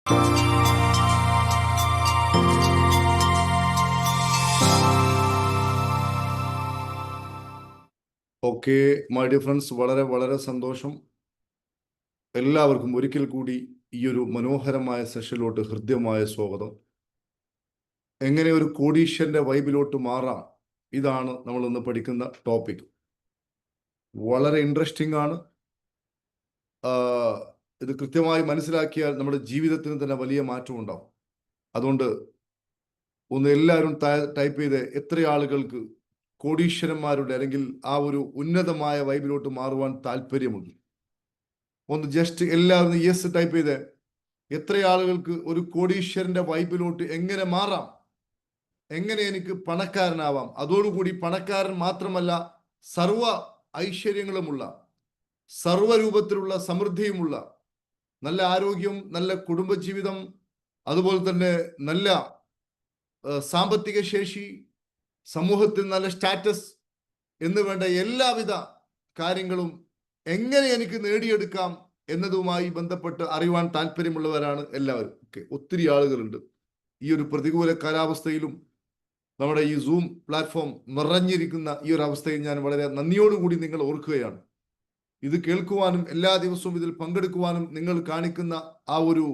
Okay my dear friends, വളരെ വളരെ സന്തോഷം. എല്ലാവർക്കും ഒരിക്കൽ കൂടി ഈ ഒരു മനോഹരമായ സെഷനിലോട്ട് ഹൃദ്യമായ സ്വാഗതം. എങ്ങനെ ഒരു കോടീശ്വരന്റെ വൈബിലോട്ട് മാറാം, ഇതാണ് നമ്മൾ ഇന്ന് പഠിക്കുന്ന ടോപ്പിക്. വളരെ ഇൻട്രസ്റ്റിംഗ് ആണ്. ഇത് കൃത്യമായി മനസ്സിലാക്കിയാൽ നമ്മുടെ ജീവിതത്തിന് തന്നെ വലിയ മാറ്റം ഉണ്ടാവും. അതുകൊണ്ട് ഒന്ന് എല്ലാവരും ടൈപ്പ് ചെയ്ത് എത്ര ആളുകൾക്ക് കോടീശ്വരന്മാരുടെ അല്ലെങ്കിൽ ആ ഒരു ഉന്നതമായ വൈബിലോട്ട് മാറുവാൻ താല്പര്യമുണ്ട്. ഒന്ന് ജസ്റ്റ് എല്ലാവരും യെസ് ടൈപ്പ് ചെയ്ത് എത്ര ആളുകൾക്ക് ഒരു കോടീശ്വരന്റെ വൈബിലോട്ട് എങ്ങനെ മാറാം, എങ്ങനെ എനിക്ക് പണക്കാരനാവാം, അതോടുകൂടി പണക്കാരൻ മാത്രമല്ല സർവ ഐശ്വര്യങ്ങളുമുള്ള സർവരൂപത്തിലുള്ള സമൃദ്ധിയുമുള്ള നല്ല ആരോഗ്യം, നല്ല കുടുംബജീവിതം, അതുപോലെ തന്നെ നല്ല സാമ്പത്തിക ശേഷി, സമൂഹത്തിൽ നല്ല സ്റ്റാറ്റസ് എന്ന് വേണ്ട എല്ലാവിധ കാര്യങ്ങളും എങ്ങനെ എനിക്ക് നേടിയെടുക്കാം എന്നതുമായി ബന്ധപ്പെട്ട് അറിയുവാൻ താല്പര്യമുള്ളവരാണ് എല്ലാവരും. ഒത്തിരി ആളുകളുണ്ട്. ഈ ഒരു പ്രതികൂല കാലാവസ്ഥയിലും നമ്മുടെ ഈ സൂം പ്ലാറ്റ്ഫോം നിറഞ്ഞിരിക്കുന്ന ഈ ഒരു അവസ്ഥയിൽ ഞാൻ വളരെ നന്ദിയോടുകൂടി നിങ്ങൾ ഓർക്കുകയാണ്. ഇത് കേൾക്കുവാനും എല്ലാ ദിവസവും ഇതിൽ പങ്കെടുക്കുവാനും നിങ്ങൾ കാണിക്കുന്ന ആ ഒരു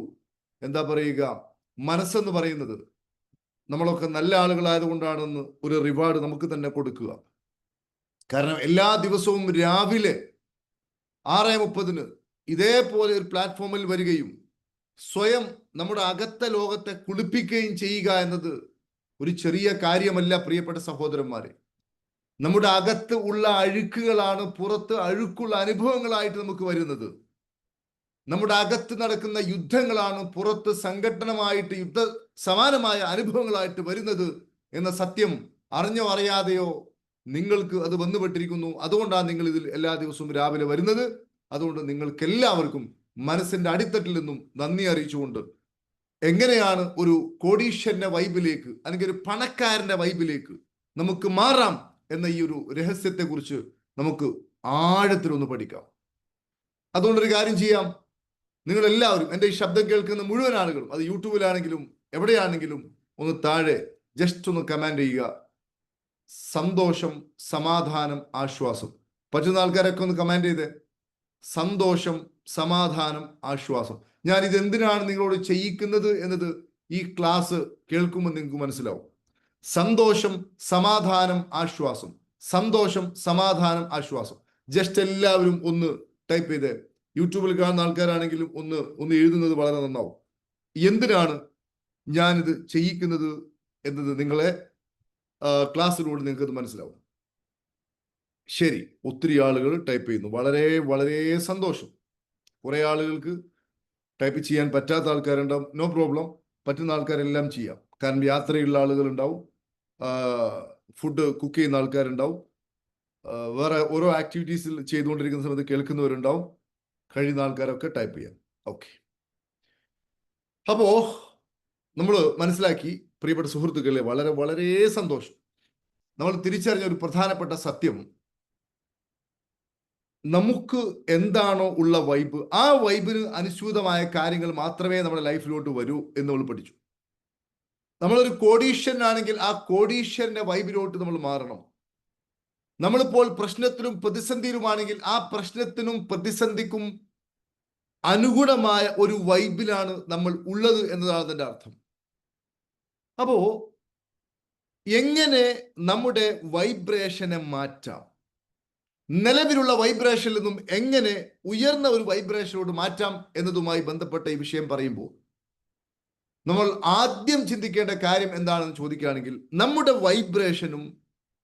എന്താ പറയുക മനസ്സെന്ന് പറയുന്നത്, നമ്മളൊക്കെ നല്ല ആളുകളായതുകൊണ്ടാണെന്ന് ഒരു റിവാർഡ് നമുക്ക് തന്നെ കൊടുക്കുക. കാരണം എല്ലാ ദിവസവും രാവിലെ 6:30 ഇതേപോലെ ഒരു പ്ലാറ്റ്ഫോമിൽ വരികയും സ്വയം നമ്മുടെ അകത്തെ ലോകത്തെ കുളിപ്പിക്കുകയും ചെയ്യുക എന്നത് ഒരു ചെറിയ കാര്യമല്ല പ്രിയപ്പെട്ട സഹോദരന്മാരെ. നമ്മുടെ അകത്ത് ഉള്ള അഴുക്കുകളാണ് പുറത്ത് അഴുക്കുള്ള അനുഭവങ്ങളായിട്ട് നമുക്ക് വരുന്നത്. നമ്മുടെ അകത്ത് നടക്കുന്ന യുദ്ധങ്ങളാണ് പുറത്ത് സംഘട്ടനമായിട്ട് യുദ്ധ സമാനമായ അനുഭവങ്ങളായിട്ട് വരുന്നത് എന്ന സത്യം അറിഞ്ഞോ അറിയാതെയോ നിങ്ങൾക്ക് അത് വന്നുപെട്ടിരിക്കുന്നു. അതുകൊണ്ടാണ് നിങ്ങൾ ഇതിൽ എല്ലാ ദിവസവും രാവിലെ വരുന്നത്. അതുകൊണ്ട് നിങ്ങൾക്ക് എല്ലാവർക്കും മനസ്സിന്റെ അടിത്തട്ടിൽ നിന്നും നന്ദി അറിയിച്ചുകൊണ്ട് എങ്ങനെയാണ് ഒരു കോടീശ്വരന്റെ വൈബിലേക്ക് അല്ലെങ്കിൽ ഒരു പണക്കാരന്റെ വൈബിലേക്ക് നമുക്ക് മാറാം എന്ന ഈ ഒരു രഹസ്യത്തെ കുറിച്ച് നമുക്ക് ആഴത്തിലൊന്ന് പഠിക്കാം. അതുകൊണ്ടൊരു കാര്യം ചെയ്യാം. നിങ്ങൾ എല്ലാവരും എൻ്റെ ഈ ശബ്ദം കേൾക്കുന്ന മുഴുവൻ ആളുകളും, അത് യൂട്യൂബിലാണെങ്കിലും എവിടെയാണെങ്കിലും, ഒന്ന് താഴെ ജസ്റ്റ് ഒന്ന് കമന്റ് ചെയ്യുക. സന്തോഷം, സമാധാനം, ആശ്വാസം. പറ്റുന്ന ആൾക്കാരൊക്കെ ഒന്ന് കമന്റ് ചെയ്തേ. സന്തോഷം, സമാധാനം, ആശ്വാസം. ഞാൻ ഇത് എന്തിനാണ് നിങ്ങളോട് ചെയ്യിക്കുന്നത് എന്നത് ഈ ക്ലാസ് കേൾക്കുമ്പോൾ നിങ്ങൾക്ക് മനസ്സിലാവും. സന്തോഷം, സമാധാനം, ആശ്വാസം. സന്തോഷം, സമാധാനം, ആശ്വാസം. ജസ്റ്റ് എല്ലാവരും ഒന്ന് ടൈപ്പ് ചെയ്തേ. യൂട്യൂബിൽ കാണുന്ന ആൾക്കാരാണെങ്കിലും ഒന്ന് എഴുതുന്നത് വളരെ നന്നാവും. എന്തിനാണ് ഞാനിത് ചെയ്യിക്കുന്നത് എന്നത് നിങ്ങളെ ക്ലാസ്സിലൂടെ നിങ്ങൾക്ക് മനസ്സിലാവും. ശരി, ഒത്തിരി ആളുകൾ ടൈപ്പ് ചെയ്യുന്നു. വളരെ വളരെ സന്തോഷം. കുറെ ആളുകൾക്ക് ടൈപ്പ് ചെയ്യാൻ പറ്റാത്ത ആൾക്കാരുണ്ടാവും. നോ പ്രോബ്ലം, പറ്റുന്ന ആൾക്കാരെല്ലാം ചെയ്യാം. കാരണം യാത്രയുള്ള ആളുകൾ ഉണ്ടാവും, ഫുഡ് കുക്ക് ചെയ്യുന്ന ആൾക്കാരുണ്ടാവും, വേറെ ഓരോ ആക്ടിവിറ്റീസിൽ ചെയ്തുകൊണ്ടിരിക്കുന്ന സമയത്ത് കേൾക്കുന്നവരുണ്ടാവും. കഴിയുന്ന ആൾക്കാരൊക്കെ ടൈപ്പ് ചെയ്യാം. ഓക്കെ, അപ്പോ നമ്മൾ മനസ്സിലാക്കി പ്രിയപ്പെട്ട സുഹൃത്തുക്കളെ, വളരെ വളരെ സന്തോഷം. നമ്മൾ തിരിച്ചറിഞ്ഞ ഒരു പ്രധാനപ്പെട്ട സത്യം, നമുക്ക് എന്താണോ ഉള്ള വൈബ്, ആ വൈബിന് അനുസൃതമായ കാര്യങ്ങൾ മാത്രമേ നമ്മുടെ ലൈഫിലോട്ട് വരൂ എന്ന് നമ്മൾ പഠിച്ചു. നമ്മളൊരു കോടീശ്വരനാണെങ്കിൽ ആ കോടീശ്വരന്റെ വൈബിലോട്ട് നമ്മൾ മാറണം. നമ്മളിപ്പോൾ പ്രശ്നത്തിലും പ്രതിസന്ധിയിലുമാണെങ്കിൽ ആ പ്രശ്നത്തിനും പ്രതിസന്ധിക്കും അനുഗുണമായ ഒരു വൈബിലാണ് നമ്മൾ ഉള്ളത് എന്നതാണ് അതിൻ്റെ അർത്ഥം. അപ്പോ എങ്ങനെ നമ്മുടെ വൈബ്രേഷനെ മാറ്റാം, നിലവിലുള്ള വൈബ്രേഷനിൽ നിന്നും എങ്ങനെ ഉയർന്ന ഒരു വൈബ്രേഷനോട് മാറ്റാം എന്നതുമായി ബന്ധപ്പെട്ട ഈ വിഷയം പറയുമ്പോൾ നമ്മൾ ആദ്യം ചിന്തിക്കേണ്ട കാര്യം എന്താണെന്ന് ചോദിക്കുകയാണെങ്കിൽ, നമ്മുടെ വൈബ്രേഷനും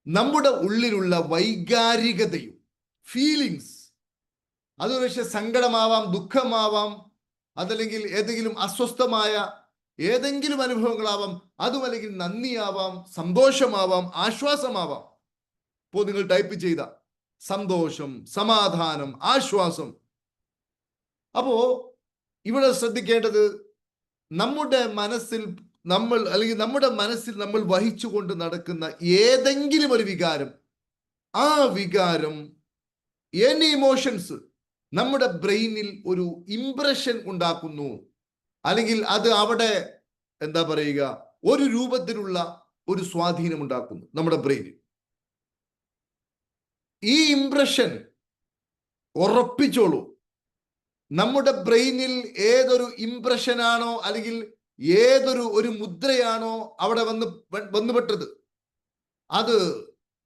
നമ്മുടെ ഉള്ളിലുള്ള വൈകാരികതയും, ഫീലിങ്സ്, അത് പക്ഷേ സങ്കടമാവാം, ദുഃഖമാവാം, അതല്ലെങ്കിൽ ഏതെങ്കിലും അസ്വസ്ഥമായ ഏതെങ്കിലും അനുഭവങ്ങളാവാം, അതുമല്ലെങ്കിൽ നന്ദിയാവാം, സന്തോഷമാവാം, ആശ്വാസമാവാം. ഇപ്പോൾ നിങ്ങൾ ടൈപ്പ് ചെയ്ത സന്തോഷം, സമാധാനം, ആശ്വാസം. അപ്പോ ഇവിടെ ശ്രദ്ധിക്കേണ്ടത്, നമ്മുടെ മനസ്സിൽ നമ്മൾ വഹിച്ചുകൊണ്ട് നടക്കുന്ന ഏതെങ്കിലും ഒരു വികാരം, ആ വികാരം, എനി ഇമോഷൻസ് നമ്മുടെ ബ്രെയിനിൽ ഒരു ഇംപ്രഷൻ ഉണ്ടാക്കുന്നു. അല്ലെങ്കിൽ അത് അവിടെ എന്താ പറയുക ഒരു രൂപത്തിലുള്ള ഒരു സ്വാധീനം ഉണ്ടാക്കുന്നു നമ്മുടെ ബ്രെയിനിൽ. ഈ ഇംപ്രഷൻ ഉറപ്പിച്ചോളൂ, നമ്മുടെ ബ്രെയിനിൽ ഏതൊരു ഇംപ്രഷനാണോ അല്ലെങ്കിൽ ഒരു മുദ്രയാണോ അവിടെ വന്നുപെട്ടത്, അത്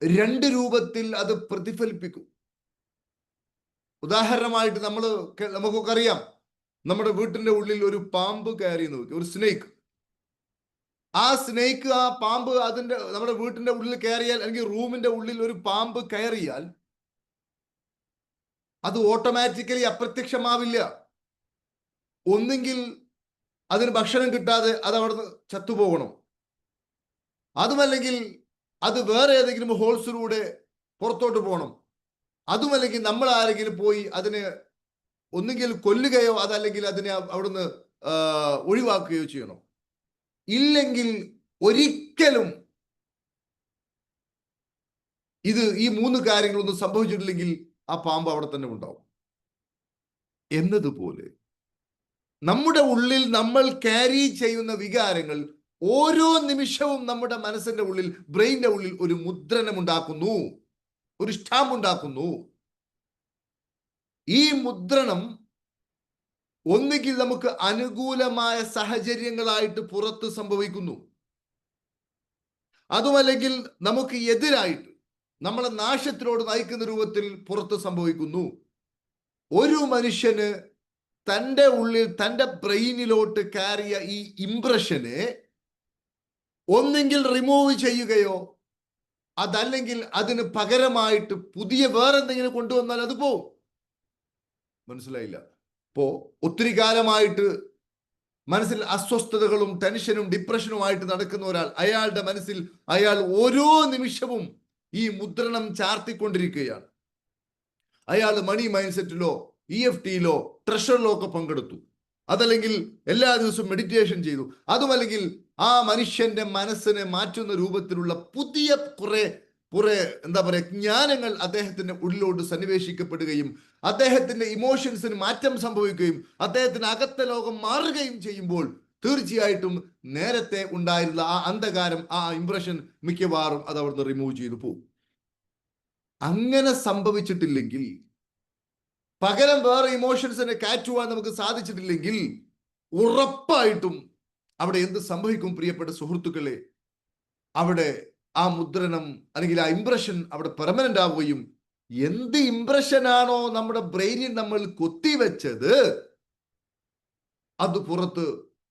രണ്ട് രൂപത്തിൽ അത് പ്രതിഫലിപ്പിക്കും. ഉദാഹരണമായിട്ട് നമുക്കൊക്കെ അറിയാം, നമ്മുടെ വീട്ടിന്റെ ഉള്ളിൽ ഒരു പാമ്പ് കയറി നോക്കി, ഒരു സ്നേക്ക്. ആ പാമ്പ് നമ്മുടെ വീട്ടിന്റെ ഉള്ളിൽ കയറിയാൽ, അല്ലെങ്കിൽ റൂമിന്റെ ഉള്ളിൽ ഒരു പാമ്പ് കയറിയാൽ അത് ഓട്ടോമാറ്റിക്കലി അപ്രത്യക്ഷമാവില്ല. ഒന്നുകിൽ അതിന് ഭക്ഷണം കിട്ടാതെ അത് അവിടുന്ന് ചത്തുപോകണം, അതുമല്ലെങ്കിൽ അത് വേറെ ഏതെങ്കിലും ഹോൾസിലൂടെ പുറത്തോട്ട് പോകണം, അതുമല്ലെങ്കിൽ നമ്മൾ ആരെങ്കിലും പോയി അതിനെ ഒന്നുകിൽ കൊല്ലുകയോ അതല്ലെങ്കിൽ അതിനെ അവിടുന്ന് ഒഴിവാക്കുകയോ ചെയ്യണം. ഇല്ലെങ്കിൽ ഒരിക്കലും ഈ മൂന്ന് കാര്യങ്ങളൊന്നും സംഭവിച്ചിട്ടില്ലെങ്കിൽ ആ പാമ്പ് അവിടെ തന്നെ ഉണ്ടാവും. എന്നതുപോലെ നമ്മുടെ ഉള്ളിൽ നമ്മൾ ക്യാരി ചെയ്യുന്ന വികാരങ്ങൾ ഓരോ നിമിഷവും നമ്മുടെ മനസ്സിന്റെ ഉള്ളിൽ, ബ്രെയിനിന്റെ ഉള്ളിൽ ഒരു മുദ്രണം ഉണ്ടാക്കുന്നു, ഒരു സ്റ്റാമ്പ് ഉണ്ടാക്കുന്നു. ഈ മുദ്രണം ഒന്നുകിൽ നമുക്ക് അനുകൂലമായ സാഹചര്യങ്ങളായിട്ട് പുറത്ത് സംഭവിക്കുന്നു, അതുമല്ലെങ്കിൽ നമുക്ക് എതിരായിട്ട് നമ്മളെ നാശത്തിലോട് നയിക്കുന്ന രൂപത്തിൽ പുറത്ത് സംഭവിക്കുന്നു. ഒരു മനുഷ്യന് തൻ്റെ ഉള്ളിൽ, തൻ്റെ ബ്രെയിനിലോട്ട് കയറിയ ഈ ഇംപ്രഷനെ ഒന്നെങ്കിൽ റിമൂവ് ചെയ്യുകയോ അതല്ലെങ്കിൽ അതിന് പകരമായിട്ട് പുതിയ വേറെന്തെങ്കിലും കൊണ്ടുവന്നാൽ അത് പോവും. മനസ്സിലായില്ല? ഒത്തിരി കാലമായിട്ട് മനസ്സിൽ അസ്വസ്ഥതകളും ടെൻഷനും ഡിപ്രഷനുമായിട്ട് നടക്കുന്ന ഒരാൾ, അയാളുടെ മനസ്സിൽ അയാൾ ഓരോ നിമിഷവും ഈ മുദ്രണം ചാർത്തിക്കൊണ്ടിരിക്കുകയാണ്. അയാൾ മണി മൈൻഡ് സെറ്റിലോ EFTയിലോ ട്രഷറിലോ ഒക്കെ പങ്കെടുത്തു, അതല്ലെങ്കിൽ എല്ലാ ദിവസവും മെഡിറ്റേഷൻ ചെയ്തു, അതുമല്ലെങ്കിൽ ആ മനുഷ്യന്റെ മനസ്സിനെ മാറ്റുന്ന രൂപത്തിലുള്ള പുതിയ കുറെ എന്താ പറയുക ജ്ഞാനങ്ങൾ അദ്ദേഹത്തിന്റെ ഉള്ളിലോട്ട് സന്നിവേശിക്കപ്പെടുകയും അദ്ദേഹത്തിന്റെ ഇമോഷൻസിന് മാറ്റം സംഭവിക്കുകയും അദ്ദേഹത്തിന്റെ അകത്തെ ലോകം മാറുകയും ചെയ്യുമ്പോൾ തീർച്ചയായിട്ടും നേരത്തെ ഉണ്ടായിരുന്ന ആ അന്ധകാരം, ആ ഇംപ്രഷൻ മിക്കവാറും അത് അവിടുന്ന് റിമൂവ് ചെയ്തു പോകും. അങ്ങനെ സംഭവിച്ചിട്ടില്ലെങ്കിൽ, പകരം വേറെ ഇമോഷൻസിനെ കാറ്റുവാൻ നമുക്ക് സാധിച്ചിട്ടില്ലെങ്കിൽ, ഉറപ്പായിട്ടും അവിടെ എന്ത് സംഭവിക്കും പ്രിയപ്പെട്ട സുഹൃത്തുക്കളെ? അവിടെ ആ മുദ്രണം അല്ലെങ്കിൽ ആ ഇംപ്രഷൻ അവിടെ പെർമനന്റ് ആവുകയും, എന്ത് ഇംപ്രഷനാണോ നമ്മുടെ ബ്രെയിനിൽ നമ്മൾ കൊത്തിവെച്ചത് അത് പുറത്ത്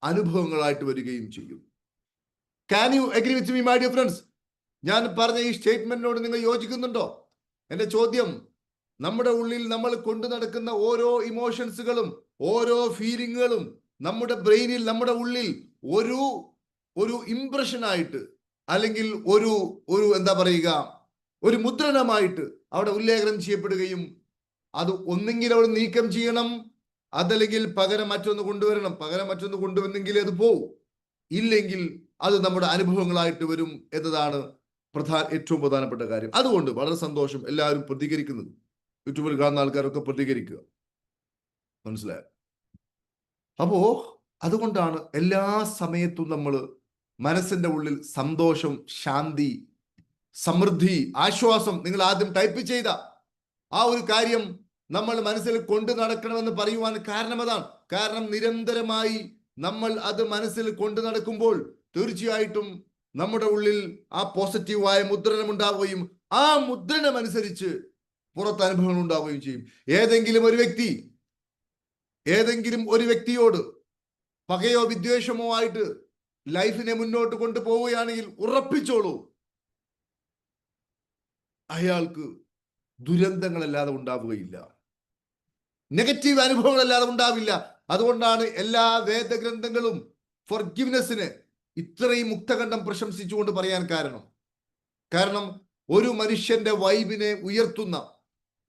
അനുഭവങ്ങളായിട്ട് വരികയും ചെയ്യും. Can you agree with me, my dear friends? ഞാൻ പറഞ്ഞ ഈ സ്റ്റേറ്റ്മെന്റിനോട് നിങ്ങൾ യോജിക്കുന്നുണ്ടോ? എന്റെ ചോദ്യം, നമ്മുടെ ഉള്ളിൽ നമ്മൾ കൊണ്ടു നടക്കുന്ന ഓരോ ഇമോഷൻസുകളും, ഓരോ ഫീലിങ്ങുകളും നമ്മുടെ ബ്രെയിനിൽ, നമ്മുടെ ഉള്ളിൽ ഒരു ഇംപ്രഷനായിട്ട് അല്ലെങ്കിൽ ഒരു എന്താ പറയുക, ഒരു മുദ്രണമായിട്ട് അവിടെ ഉല്ലേഖനം ചെയ്യപ്പെടുകയും അത് ഒന്നെങ്കിൽ അവിടെ നീക്കം ചെയ്യണം, അതല്ലെങ്കിൽ പകരം മറ്റൊന്ന് കൊണ്ടുവരണം. പകരം മറ്റൊന്ന് കൊണ്ടുവന്നെങ്കിൽ അത് പോവും, ഇല്ലെങ്കിൽ അത് നമ്മുടെ അനുഭവങ്ങളായിട്ട് വരും എന്നതാണ് ഏറ്റവും പ്രധാനപ്പെട്ട കാര്യം. അതുകൊണ്ട് വളരെ സന്തോഷം എല്ലാവരും പ്രതികരിക്കുന്നത്. യൂട്യൂബിൽ കാണുന്ന ആൾക്കാരൊക്കെ പ്രതികരിക്കുക. മനസ്സിലായോ? അപ്പോ അതുകൊണ്ടാണ് എല്ലാ സമയത്തും നമ്മൾ മനസ്സിന്റെ ഉള്ളിൽ സന്തോഷം, ശാന്തി, സമൃദ്ധി, ആശ്വാസം, നിങ്ങൾ ആദ്യം ടൈപ്പ് ചെയ്ത ആ ഒരു കാര്യം നമ്മൾ മനസ്സിൽ കൊണ്ടു നടക്കണമെന്ന് പറയുവാൻ കാരണം അതാണ്. കാരണം നിരന്തരമായി നമ്മൾ അത് മനസ്സിൽ കൊണ്ടു നടക്കുമ്പോൾ തീർച്ചയായിട്ടും നമ്മുടെ ഉള്ളിൽ ആ പോസിറ്റീവായ മുദ്രണം ഉണ്ടാവുകയും ആ മുദ്രണം അനുസരിച്ച് പുറത്ത് അനുഭവങ്ങൾ ഉണ്ടാവുകയും ചെയ്യും. ഏതെങ്കിലും ഒരു വ്യക്തിയോട് പകയോ വിദ്വേഷമോ ആയിട്ട് ലൈഫിനെ മുന്നോട്ട് കൊണ്ടുപോവുകയാണെങ്കിൽ ഉറപ്പിച്ചോളൂ, അയാൾക്ക് ദുരന്തങ്ങളല്ലാതെ ഉണ്ടാവുകയില്ല, നെഗറ്റീവ് അനുഭവങ്ങളല്ലാതെ ഉണ്ടാവില്ല. അതുകൊണ്ടാണ് എല്ലാ വേദഗ്രന്ഥങ്ങളും ഫോർഗിവ്നെസ്സിനെ ഇത്രയും മുക്തകണ്ഠം പ്രശംസിച്ചുകൊണ്ട് പറയാൻ കാരണം ഒരു മനുഷ്യന്റെ വൈബിനെ ഉയർത്തുന്ന,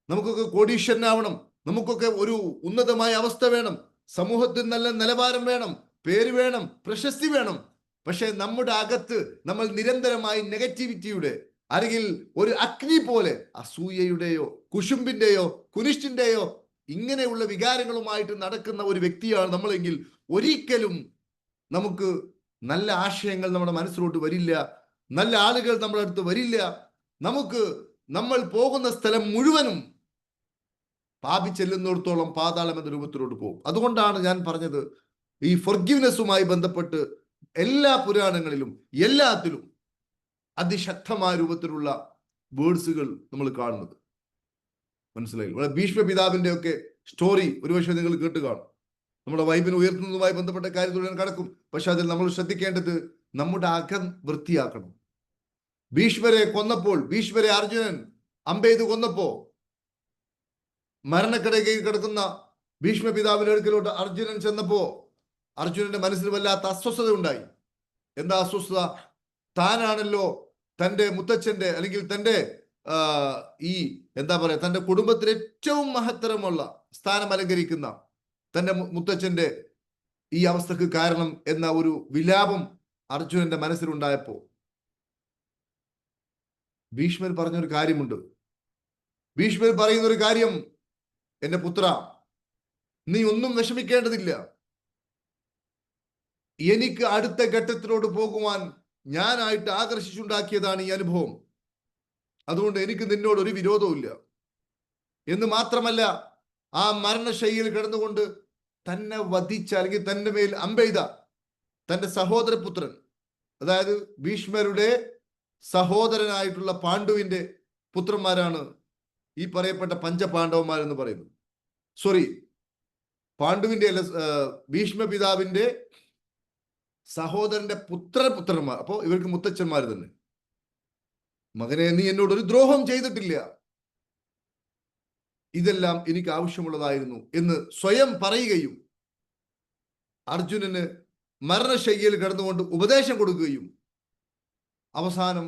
നമുക്കൊക്കെ കോടീശ്വരനാവണം, നമുക്കൊക്കെ ഒരു ഉന്നതമായ അവസ്ഥ വേണം, സമൂഹത്തിൽ നല്ല നിലവാരം വേണം, പേര് വേണം, പ്രശസ്തി വേണം. പക്ഷെ നമ്മുടെ അകത്ത് നമ്മൾ നിരന്തരമായി നെഗറ്റിവിറ്റിയുടെ അല്ലെങ്കിൽ ഒരു അഗ്നി പോലെ അസൂയയുടെയോ കുശുമ്പിന്റെയോ കുനിഷ്ടിന്റെയോ ഇങ്ങനെയുള്ള വികാരങ്ങളുമായിട്ട് നടക്കുന്ന ഒരു വ്യക്തിയാണ് നമ്മളെങ്കിൽ ഒരിക്കലും നമുക്ക് നല്ല ആശയങ്ങൾ നമ്മുടെ മനസ്സിലോട്ട് വരില്ല, നല്ല ആളുകൾ നമ്മുടെ അടുത്ത് വരില്ല. നമ്മൾ പോകുന്ന സ്ഥലം മുഴുവനും പാപി ചെല്ലുന്നിടത്തോളം പാതാളം എന്ന രൂപത്തിലോട്ട് പോകും. അതുകൊണ്ടാണ് ഞാൻ പറഞ്ഞത്, ഈ ഫൊർഗിവ്നെസ്സുമായി ബന്ധപ്പെട്ട് എല്ലാ പുരാണങ്ങളിലും എല്ലാത്തിലും അതിശക്തമായ രൂപത്തിലുള്ള വേർഡ്സുകൾ നമ്മൾ കാണുന്നത്. മനസ്സിലായി? ഭീഷ്മ പിതാവിന്റെ ഒക്കെ സ്റ്റോറി ഒരുപക്ഷെ നിങ്ങൾ കേട്ട് കാണും. നമ്മുടെ വൈബിനെ ഉയർത്തുന്നതുമായി ബന്ധപ്പെട്ട കാര്യത്തിൽ ഞാൻ കടക്കും. പക്ഷെ അതിൽ നമ്മൾ ശ്രദ്ധിക്കേണ്ടത് നമ്മുടെ അകം വൃത്തിയാക്കണം. ഭീഷ്മരെ അർജുനൻ അമ്പെയ്ത് കൊന്നപ്പോ മരണക്കിടയിൽ കിടക്കുന്ന ഭീഷ്മ പിതാവിന്റെ അടുക്കലോട്ട് അർജുനൻ ചെന്നപ്പോ അർജുനന്റെ മനസ്സിൽ വല്ലാത്ത അസ്വസ്ഥത ഉണ്ടായി. എന്താ അസ്വസ്ഥത? താനാണല്ലോ തന്റെ മുത്തച്ഛന്റെ അല്ലെങ്കിൽ തന്റെ തന്റെ കുടുംബത്തിൽ ഏറ്റവും മഹത്തരമുള്ള സ്ഥാനം അലങ്കരിക്കുന്ന തന്റെ മുത്തച്ഛന്റെ ഈ അവസ്ഥക്ക് കാരണം എന്ന ഒരു വിലാപം അർജുനന്റെ മനസ്സിലുണ്ടായപ്പോ ഭീഷ്മർ പറഞ്ഞൊരു കാര്യമുണ്ട്. ഭീഷ്മർ പറയുന്ന ഒരു കാര്യം, എന്റെ പുത്ര, നീ ഒന്നും വിഷമിക്കേണ്ടതില്ല. എനിക്ക് അടുത്ത ഘട്ടത്തിലോട്ട് പോകുവാൻ ഞാനായിട്ട് ആകർഷിച്ചുണ്ടാക്കിയതാണ് ഈ അനുഭവം. അതുകൊണ്ട് എനിക്ക് നിന്നോട് ഒരു വിരോധവും ഇല്ല. എന്ന് മാത്രമല്ല, ആ മരണശൈലിയിൽ കിടന്നുകൊണ്ട് തന്നെ വധിച്ച അല്ലെങ്കിൽ തന്റെ മേൽ അമ്പെയ്ത തന്റെ സഹോദരപുത്രൻ, അതായത് ഭീഷ്മരുടെ സഹോദരനായിട്ടുള്ള പാണ്ഡുവിന്റെ പുത്രന്മാരാണ് ഈ പറയപ്പെട്ട പഞ്ചപാണ്ഡവന്മാർ എന്ന് പറയുന്നത്. പാണ്ഡുവിന്റെ അല്ല, ഭീഷ്മ പിതാവിന്റെ സഹോദരന്റെ പുത്രന്മാർ. അപ്പോ ഇവർക്ക് മുത്തച്ഛന്മാർ തന്നെ. മകനെ, നീ എന്നോട് ഒരു ദ്രോഹം ചെയ്തിട്ടില്ല, ഇതെല്ലാം എനിക്ക് ആവശ്യമുള്ളതായിരുന്നു എന്ന് സ്വയം പറയുകയും അർജുനന് മരണശയ്യയിൽ കിടന്നുകൊണ്ട് ഉപദേശം കൊടുക്കുകയും അവസാനം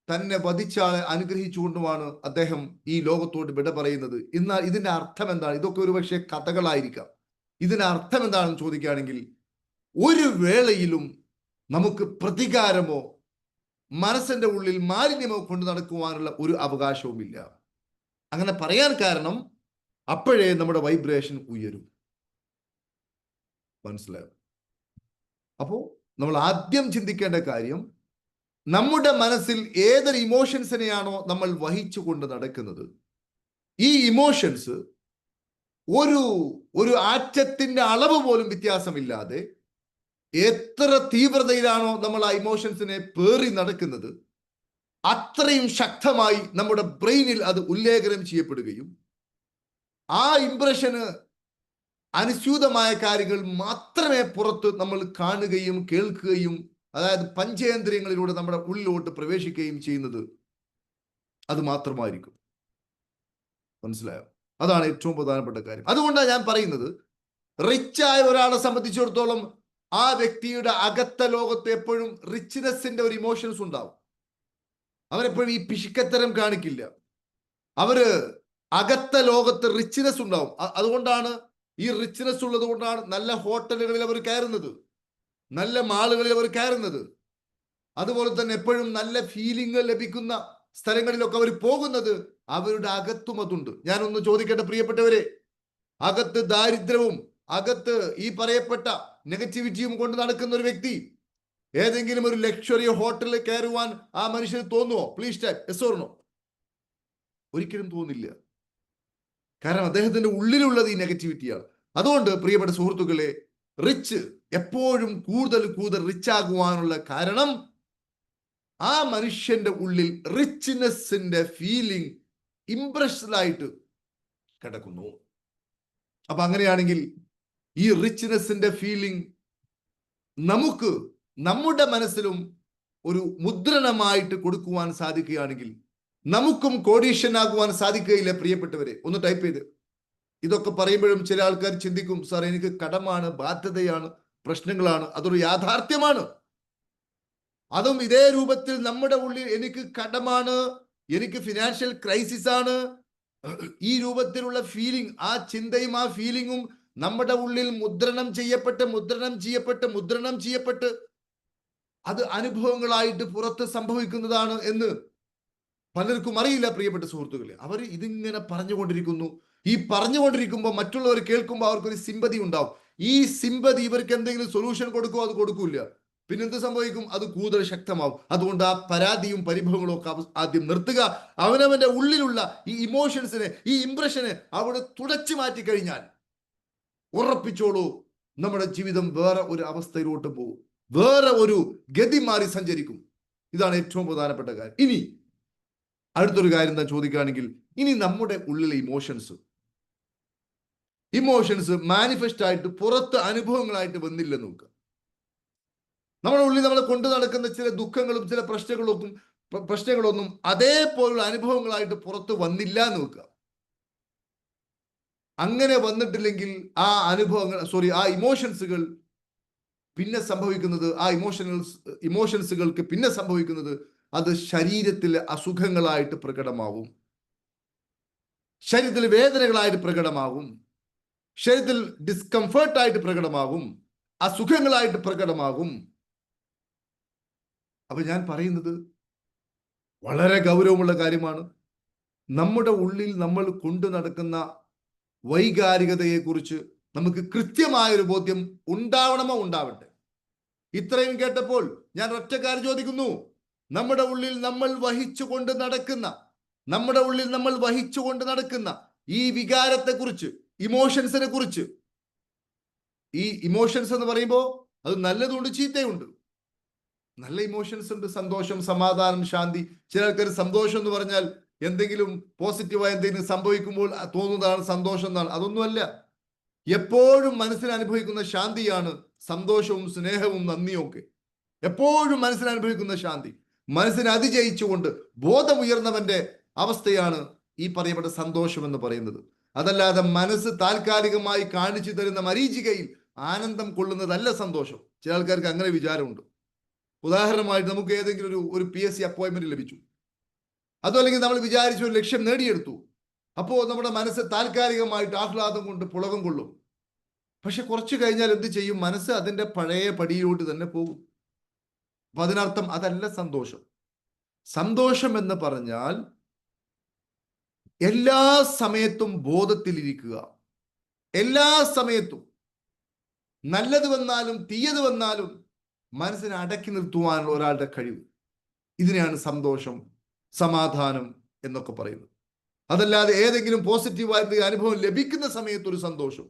തന്നെ വധിച്ചാളെ അനുഗ്രഹിച്ചുകൊണ്ടുമാണ് അദ്ദേഹം ഈ ലോകത്തോട് വിട പറയുന്നത്. എന്നാൽ ഇതിന്റെ അർത്ഥം എന്താണ്? ഇതൊക്കെ ഒരുപക്ഷെ കഥകളായിരിക്കാം. ഇതിന്റെ അർത്ഥം എന്താണെന്ന് ചോദിക്കുകയാണെങ്കിൽ, ഒരു വേളയിലും നമുക്ക് പ്രതികാരമോ മനസ്സിന്റെ ഉള്ളിൽ മാലിന്യമോ കൊണ്ട് നടക്കുവാനുള്ള ഒരു അവകാശവുമില്ല. അങ്ങനെ പറയാൻ കാരണം, അപ്പോഴേ നമ്മുടെ വൈബ്രേഷൻ ഉയരും. മനസ്സിലായോ? അപ്പോ നമ്മൾ ആദ്യം ചിന്തിക്കേണ്ട കാര്യം, നമ്മുടെ മനസ്സിൽ ഏതൊരു ഇമോഷൻസിനെയാണോ നമ്മൾ വഹിച്ചുകൊണ്ട് നടക്കുന്നത്, ഈ ഇമോഷൻസ് ഒരു ആറ്റത്തിന്റെ അളവ് പോലും വ്യത്യാസമില്ലാതെ എത്ര തീവ്രതയിലാണോ നമ്മൾ ആ ഇമോഷൻസിനെ പേറി നടക്കുന്നത്, അത്രയും ശക്തമായി നമ്മുടെ ബ്രെയിനിൽ അത് ഉല്ലേഖനം ചെയ്യപ്പെടുകയും ആ ഇംപ്രഷന് അനുസ്യൂതമായ കാര്യങ്ങൾ മാത്രമേ പുറത്ത് നമ്മൾ കാണുകയും കേൾക്കുകയും, അതായത് പഞ്ചേന്ദ്രിയങ്ങളിലൂടെ നമ്മുടെ ഉള്ളിലോട്ട് പ്രവേശിക്കുകയും ചെയ്യുന്നത് അത് മാത്രമായിരിക്കും. മനസ്സിലായോ? അതാണ് ഏറ്റവും പ്രധാനപ്പെട്ട കാര്യം. അതുകൊണ്ടാണ് ഞാൻ പറയുന്നത്, റിച്ചായ ഒരാളെ സംബന്ധിച്ചിടത്തോളം ആ വ്യക്തിയുടെ അകത്ത ലോകത്ത് എപ്പോഴും റിച്ച്നെസ്സിന്റെ ഒരു ഇമോഷൻസ് ഉണ്ടാവും. അവരെപ്പോഴും ഈ പിശുക്കത്തരം കാണിക്കില്ല. അവര് അകത്ത ലോകത്ത് റിച്ച്നെസ് ഉണ്ടാവും. അതുകൊണ്ടാണ് ഈ റിച്ച്നെസ് ഉള്ളത് കൊണ്ടാണ് നല്ല ഹോട്ടലുകളിൽ അവർ കയറുന്നത്, നല്ല മാളുകളിൽ അവർ കയറുന്നത്. അതുപോലെ തന്നെ എപ്പോഴും നല്ല ഫീലിംഗ് ലഭിക്കുന്ന സ്ഥലങ്ങളിലൊക്കെ അവർ പോകുന്നത്. അവരുടെ അകത്തും അതുണ്ട്. ഞാനൊന്ന് ചോദിക്കട്ടെ പ്രിയപ്പെട്ടവരെ, അകത്ത് ദാരിദ്ര്യവും അകത്ത് ഈ പറയപ്പെട്ട നെഗറ്റിവിറ്റിയും കൊണ്ട് നടക്കുന്ന ഒരു വ്യക്തി ഏതെങ്കിലും ഒരു ലക്ഷറി ഹോട്ടലിൽ കയറുവാൻ ആ മനുഷ്യന് തോന്നുമോ? Please type yes or no. ഒരിക്കലും തോന്നില്ല. കാരണം അദ്ദേഹത്തിന്റെ ഉള്ളിലുള്ളത് ഈ നെഗറ്റിവിറ്റിയാണ്. അതുകൊണ്ട് പ്രിയപ്പെട്ട സുഹൃത്തുക്കളെ, എപ്പോഴും കൂടുതൽ റിച്ച് ആകുവാനുള്ള കാരണം ആ മനുഷ്യന്റെ ഉള്ളിൽ റിച്ച്നെസ്സിന്റെ ഫീലിംഗ് ഇംപ്രഷനായിട്ട് കിടക്കുന്നു. അപ്പൊ അങ്ങനെയാണെങ്കിൽ ഈ റിച്ച്നെസ്സിന്റെ ഫീലിംഗ് നമുക്ക് നമ്മുടെ മനസ്സിലും ഒരു മുദ്രണമായിട്ട് കൊടുക്കുവാൻ സാധിക്കുകയാണെങ്കിൽ നമുക്കും കോടീശ്വരനാകുവാൻ സാധിക്കുകയില്ല. പ്രിയപ്പെട്ടവരെ, ഒന്ന് ടൈപ്പ് ചെയ്ത്. ഇതൊക്കെ പറയുമ്പോഴും ചില ആൾക്കാർ ചിന്തിക്കും, സാർ എനിക്ക് കടമാണ്, ബാധ്യതയാണ്, പ്രശ്നങ്ങളാണ്. അതൊരു യാഥാർത്ഥ്യമാണ്. അതും ഇതേ രൂപത്തിൽ നമ്മുടെ ഉള്ളിൽ എനിക്ക് കടമാണ്, എനിക്ക് ഫിനാൻഷ്യൽ ക്രൈസിസ് ആണ്, ഈ രൂപത്തിലുള്ള ഫീലിംഗ്, ആ ചിന്തയും ആ ഫീലിംഗും നമ്മുടെ ഉള്ളിൽ മുദ്രണം ചെയ്യപ്പെട്ട് അത് അനുഭവങ്ങളായിട്ട് പുറത്ത് സംഭവിക്കുന്നതാണ് എന്ന് പലർക്കും അറിയില്ല. പ്രിയപ്പെട്ട സുഹൃത്തുക്കളെ, അവർ ഇതിങ്ങനെ പറഞ്ഞുകൊണ്ടിരിക്കുന്നു. ഈ പറഞ്ഞുകൊണ്ടിരിക്കുമ്പോൾ മറ്റുള്ളവർ കേൾക്കുമ്പോൾ അവർക്കൊരു സിമ്പതി ഉണ്ടാവും. ഈ സിമ്പതി ഇവർക്ക് എന്തെങ്കിലും സൊല്യൂഷൻ കൊടുക്കുമോ? അത് കൊടുക്കൂല. പിന്നെന്ത് സംഭവിക്കും? അത് കൂടുതൽ ശക്തമാവും. അതുകൊണ്ട് ആ പരാതിയും പരിഭവങ്ങളും ഒക്കെ ആദ്യം നിർത്തുക. അവനവന്റെ ഉള്ളിലുള്ള ഈ ഇമോഷൻസിനെ, ഈ ഇംപ്രഷനെ അവിടെ തുടച്ചു മാറ്റി കഴിഞ്ഞാൽ ഉറപ്പിച്ചോളൂ, നമ്മുടെ ജീവിതം വേറെ ഒരു അവസ്ഥയിലോട്ട് പോകും, വേറെ ഒരു ഗതി മാറി സഞ്ചരിക്കും. ഇതാണ് ഏറ്റവും പ്രധാനപ്പെട്ട കാര്യം. ഇനി അടുത്തൊരു കാര്യം എന്താ ചോദിക്കുകയാണെങ്കിൽ, ഇനി നമ്മുടെ ഉള്ളിലെ ഇമോഷൻസ് മാനിഫെസ്റ്റ് ആയിട്ട് പുറത്ത് അനുഭവങ്ങളായിട്ട് വന്നില്ലെന്ന് നോക്കുക. നമ്മുടെ ഉള്ളിൽ നമ്മൾ കൊണ്ടു നടക്കുന്ന ചില ദുഃഖങ്ങളും ചില പ്രശ്നങ്ങളൊന്നും അതേപോലുള്ള അനുഭവങ്ങളായിട്ട് പുറത്ത് വന്നില്ല എന്ന് നോക്കുക. അങ്ങനെ വന്നിട്ടില്ലെങ്കിൽ ആ ഇമോഷൻസുകൾ പിന്നെ സംഭവിക്കുന്നത്, ഇമോഷൻസുകൾക്ക് പിന്നെ സംഭവിക്കുന്നത് അത് ശരീരത്തിലെ അസുഖങ്ങളായിട്ട് പ്രകടമാവും, ശരീരത്തിൽ വേദനകളായിട്ട് പ്രകടമാകും, ശരീരത്തിൽ ഡിസ്കംഫർട്ടായിട്ട് പ്രകടമാകും, അസുഖങ്ങളായിട്ട് പ്രകടമാകും. അപ്പൊ ഞാൻ പറയുന്നത് വളരെ ഗൗരവമുള്ള കാര്യമാണ്. നമ്മുടെ ഉള്ളിൽ നമ്മൾ കൊണ്ടു നടക്കുന്ന വൈകാരികതയെക്കുറിച്ച് നമുക്ക് കൃത്യമായൊരു ബോധ്യം ഉണ്ടാവണമോ ഉണ്ടാവട്ടെ. ഇത്രയും കേട്ടപ്പോൾ ഞാൻ ഒറ്റ കാര്യം ചോദിക്കുന്നു. നമ്മുടെ ഉള്ളിൽ നമ്മൾ വഹിച്ചുകൊണ്ട് നടക്കുന്ന ഈ വികാരത്തെക്കുറിച്ച്, ഇമോഷൻസിനെ കുറിച്ച്, ഈ ഇമോഷൻസ് എന്ന് പറയുമ്പോൾ അത് നല്ലതുണ്ട് ചീത്തയുണ്ട്. നല്ല ഇമോഷൻസ് ഉണ്ട്, സന്തോഷം, സമാധാനം, ശാന്തി. ചില ആൾക്കാർ സന്തോഷം എന്ന് പറഞ്ഞാൽ എന്തെങ്കിലും പോസിറ്റീവായ എന്തെങ്കിലും സംഭവിക്കുമ്പോൾ തോന്നുന്നതാണ് സന്തോഷം എന്നാണ്. അതൊന്നുമല്ല. എപ്പോഴും മനസ്സിൽ അനുഭവിക്കുന്ന ശാന്തിയാണ് സന്തോഷവും സ്നേഹവും നന്ദിയും ഒക്കെ. എപ്പോഴും മനസ്സിൽ അനുഭവിക്കുന്ന ശാന്തി, മനസ്സിനെ അതിജയിച്ചുകൊണ്ട് ബോധമുയർന്നവന്റെ അവസ്ഥയാണ് ഈ പറയപ്പെട്ട സന്തോഷം എന്ന് പറയുന്നത്. അതല്ലാതെ മനസ്സ് താൽക്കാലികമായി കാണിച്ചു തരുന്ന മരീചികയിൽ ആനന്ദം കൊള്ളുന്നതല്ല സന്തോഷം. ചില ആൾക്കാർക്ക് അങ്ങനെ വിചാരമുണ്ട്. ഉദാഹരണമായിട്ട് നമുക്ക് ഏതെങ്കിലും ഒരു PSC അപ്പോയിന്റ്മെന്റ് ലഭിച്ചു, അതല്ലെങ്കിൽ നമ്മൾ വിചാരിച്ച ഒരു ലക്ഷ്യം നേടിയെടുത്തു. അപ്പോൾ നമ്മുടെ മനസ്സ് താൽക്കാലികമായിട്ട് ആഹ്ലാദം കൊണ്ട് പുളകം കൊള്ളും. പക്ഷെ കുറച്ചു കഴിഞ്ഞാൽ എന്ത് ചെയ്യും? മനസ്സ് അതിന്റെ പഴയ പടിയിലോട്ട് തന്നെ പോകും. അപ്പൊ അതിനർത്ഥം അതല്ല സന്തോഷം. സന്തോഷം എന്ന് പറഞ്ഞാൽ എല്ലാ സമയത്തും ബോധത്തിലിരിക്കുക, എല്ലാ സമയത്തും നല്ലത് വന്നാലും തീയത് വന്നാലും മനസ്സിനെ അടക്കി നിർത്തുവാനുള്ള ഒരാളുടെ കഴിവ്. ഇതിനെയാണ് സന്തോഷം, സമാധാനം എന്നൊക്കെ പറയുന്നത്. അതല്ലാതെ ഏതെങ്കിലും പോസിറ്റീവായ അനുഭവം ലഭിക്കുന്ന സമയത്ത് ഒരു സന്തോഷം,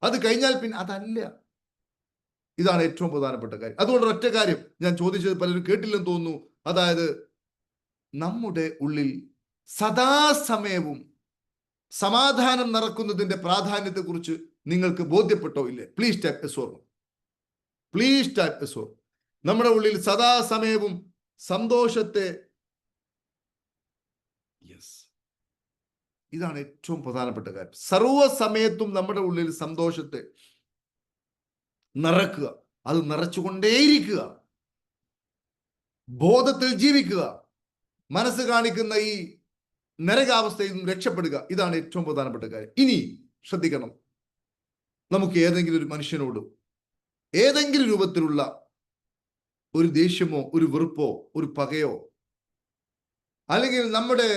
അത് കഴിഞ്ഞാൽ പിന്നെ അതല്ല. ഇതാണ് ഏറ്റവും പ്രധാനപ്പെട്ട കാര്യം. അതുകൊണ്ട് ഒറ്റ കാര്യം ഞാൻ ചോദിച്ചത് പലരും കേട്ടില്ലെന്ന് തോന്നുന്നു. അതായത് നമ്മുടെ ഉള്ളിൽ സദാസമയവും സമാധാനം നിറക്കുന്നതിന്റെ പ്രാധാന്യത്തെക്കുറിച്ച് നിങ്ങൾക്ക് ബോധ്യപ്പെട്ടോ ഇല്ലേ? Please type S or. Please type S or. നമ്മുടെ ഉള്ളിൽ സദാസമയവും സന്തോഷത്തെ, ഇതാണ് ഏറ്റവും പ്രധാനപ്പെട്ട കാര്യം. സർവ്വസമയത്തും നമ്മുടെ ഉള്ളിൽ സന്തോഷത്തെ നിറക്കുക, അത് നിറച്ചുകൊണ്ടേയിരിക്കുക, ബോധത്തിൽ ജീവിക്കുക, മനസ്സ് കാണിക്കുന്ന ഈ നരകാവസ്ഥയിൽ നിന്നും രക്ഷപ്പെടുക. ഇതാണ് ഏറ്റവും പ്രധാനപ്പെട്ട കാര്യം. ഇനി ശ്രദ്ധിക്കണം, നമുക്ക് ഏതെങ്കിലും ഒരു മനുഷ്യനോട് ഏതെങ്കിലും രൂപത്തിലുള്ള ഒരു ദേഷ്യമോ ഒരു വെറുപ്പോ ഒരു പകയോ അല്ലെങ്കിൽ നമ്മുടെ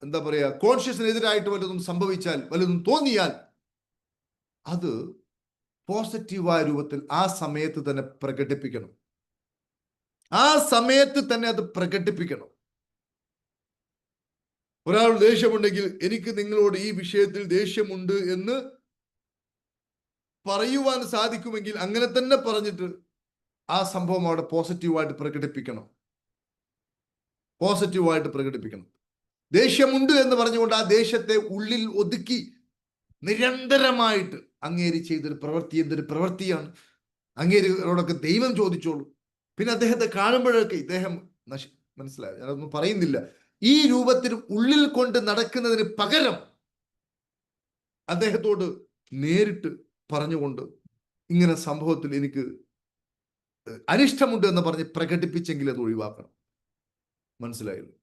എന്താ പറയുക കോൺഷ്യസിനെതിരായിട്ട് വല്ലതും സംഭവിച്ചാൽ, വല്ലതും തോന്നിയാൽ അത് പോസിറ്റീവായ രൂപത്തിൽ ആ സമയത്ത് തന്നെ പ്രകടിപ്പിക്കണം. ആ സമയത്ത് തന്നെ അത് പ്രകടിപ്പിക്കണം. ഒരാൾ ദേഷ്യമുണ്ടെങ്കിൽ എനിക്ക് നിങ്ങളോട് ഈ വിഷയത്തിൽ ദേഷ്യമുണ്ട് എന്ന് പറയുവാൻ സാധിക്കുമെങ്കിൽ അങ്ങനെ തന്നെ പറഞ്ഞിട്ട് ആ സംഭവം അവിടെ പോസിറ്റീവായിട്ട് പ്രകടിപ്പിക്കണം. ദേഷ്യമുണ്ട് എന്ന് പറഞ്ഞുകൊണ്ട് ആ ദേഷ്യത്തെ ഉള്ളിൽ ഒതുക്കി നിരന്തരമായിട്ട് അങ്ങേര് ചെയ്തൊരു പ്രവൃത്തി എന്തൊരു പ്രവൃത്തിയാണ്, അങ്ങേരോടൊക്കെ ദൈവം ചോദിച്ചോളൂ. പിന്നെ അദ്ദേഹത്തെ കാണുമ്പോഴൊക്കെ ഇദ്ദേഹം മനസ്സിലായി, ഞാനൊന്നും പറയുന്നില്ല. ഈ രൂപത്തിൽ ഉള്ളിൽ കൊണ്ട് നടക്കുന്നതിന് പകരം അദ്ദേഹത്തോട് നേരിട്ട് പറഞ്ഞുകൊണ്ട് ഇങ്ങനെ സംഭവത്തിൽ എനിക്ക് അനിഷ്ടമുണ്ട് എന്ന് പറഞ്ഞ് പ്രകടിപ്പിച്ചെങ്കിൽ അത് ഒഴിവാക്കണം. മനസ്സിലായല്ലോ?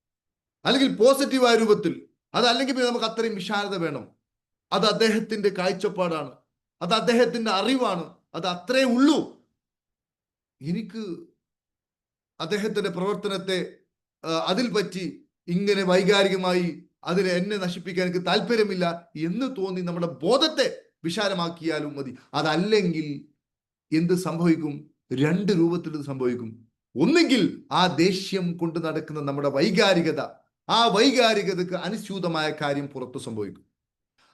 അല്ലെങ്കിൽ പോസിറ്റീവായ രൂപത്തിൽ, അതല്ലെങ്കിൽ നമുക്ക് അത്രയും വിശാലത വേണം. അത് അദ്ദേഹത്തിന്റെ കാഴ്ചപ്പാടാണ്, അത് അദ്ദേഹത്തിന്റെ അറിവാണ്, അത് അത്രേ ഉള്ളൂ. എനിക്ക് അദ്ദേഹത്തിന്റെ പ്രവർത്തനത്തെ അതിൽ പറ്റി ഇങ്ങനെ വൈകാരികമായി അതിനെ എന്നെ നശിപ്പിക്കാൻ എനിക്ക് താല്പര്യമില്ല എന്ന് തോന്നി നമ്മുടെ ബോധത്തെ വിശാലമാക്കിയാലും മതി. അതല്ലെങ്കിൽ എന്ത് സംഭവിക്കും? രണ്ട് രൂപത്തിൽ ഇത് സംഭവിക്കും. ഒന്നുകിൽ ആ ദേഷ്യം കൊണ്ട് നടക്കുന്ന നമ്മുടെ വൈകാരികത, ആ വൈകാരികതക്ക് അനുസ്യൂതമായ കാര്യം പുറത്ത് സംഭവിക്കും.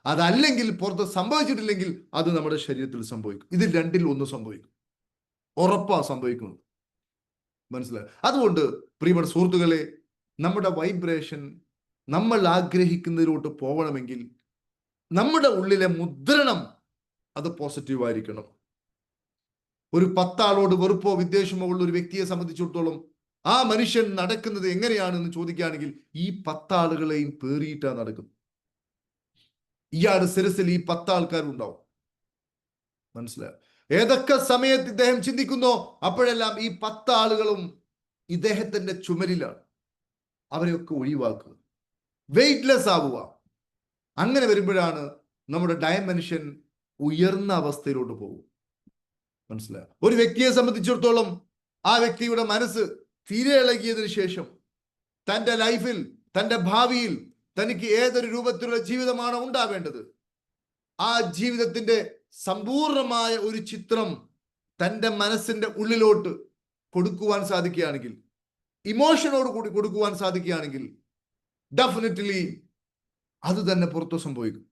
അതല്ലെങ്കിൽ പുറത്ത് സംഭവിച്ചിട്ടില്ലെങ്കിൽ അത് നമ്മുടെ ശരീരത്തിൽ സംഭവിക്കും. ഇത് രണ്ടിൽ ഒന്ന് സംഭവിക്കും, ഉറപ്പാ സംഭവിക്കുന്നത്. മനസ്സിലായി? അതുകൊണ്ട് പ്രിയപ്പെട്ട സുഹൃത്തുക്കളെ, നമ്മുടെ വൈബ്രേഷൻ നമ്മൾ ആഗ്രഹിക്കുന്നതിലോട്ട് പോകണമെങ്കിൽ നമ്മുടെ ഉള്ളിലെ മുദ്രണം അത് പോസിറ്റീവ് ആയിരിക്കണം. ഒരു 10 ആളോട് വെറുപ്പോ വിദ്വേഷമോ ഉള്ള ഒരു വ്യക്തിയെ സംബന്ധിച്ചിടത്തോളം ആ മനുഷ്യൻ നടക്കുന്നത് എങ്ങനെയാണെന്ന് ചോദിക്കുകയാണെങ്കിൽ ഈ 10 ആളുകളെയും പേറിയിട്ടാണ് നടക്കുന്നത്. ഇയാളുടെ ശിരസിൽ ഈ 10 ആൾക്കാരുണ്ടാവും. മനസ്സിലായോ? ഏതൊക്കെ സമയത്ത് ഇദ്ദേഹം ചിന്തിക്കുന്നോ അപ്പോഴെല്ലാം ഈ 10 ആളുകളും ഇദ്ദേഹത്തിന്റെ ചുമലിലാണ്. അവരെയൊക്കെ ഒഴിവാക്കുക, വെയിറ്റ്ലെസ് ആവുക. അങ്ങനെ വരുമ്പോഴാണ് നമ്മുടെ ഡയമെൻഷൻ ഉയർന്ന അവസ്ഥയിലോട്ട് പോകും. മനസ്സിലായോ? ഒരു വ്യക്തിയെ സംബന്ധിച്ചിടത്തോളം ആ വ്യക്തിയുടെ മനസ്സ് തീരെ ഇളകിയതിനു ശേഷം തൻ്റെ ലൈഫിൽ, തൻ്റെ ഭാവിയിൽ തനിക്ക് ഏതൊരു രൂപത്തിലുള്ള ജീവിതമാണോ ഉണ്ടാവേണ്ടത്, ആ ജീവിതത്തിന്റെ സമ്പൂർണമായ ഒരു ചിത്രം തൻ്റെ മനസ്സിന്റെ ഉള്ളിലോട്ട് കൊടുക്കുവാൻ സാധിക്കുകയാണെങ്കിൽ, ഇമോഷനോട് കൂടി കൊടുക്കുവാൻ സാധിക്കുകയാണെങ്കിൽ, ഡെഫിനറ്റ്ലി അത് തന്നെ പുറത്തു സംഭവിക്കും.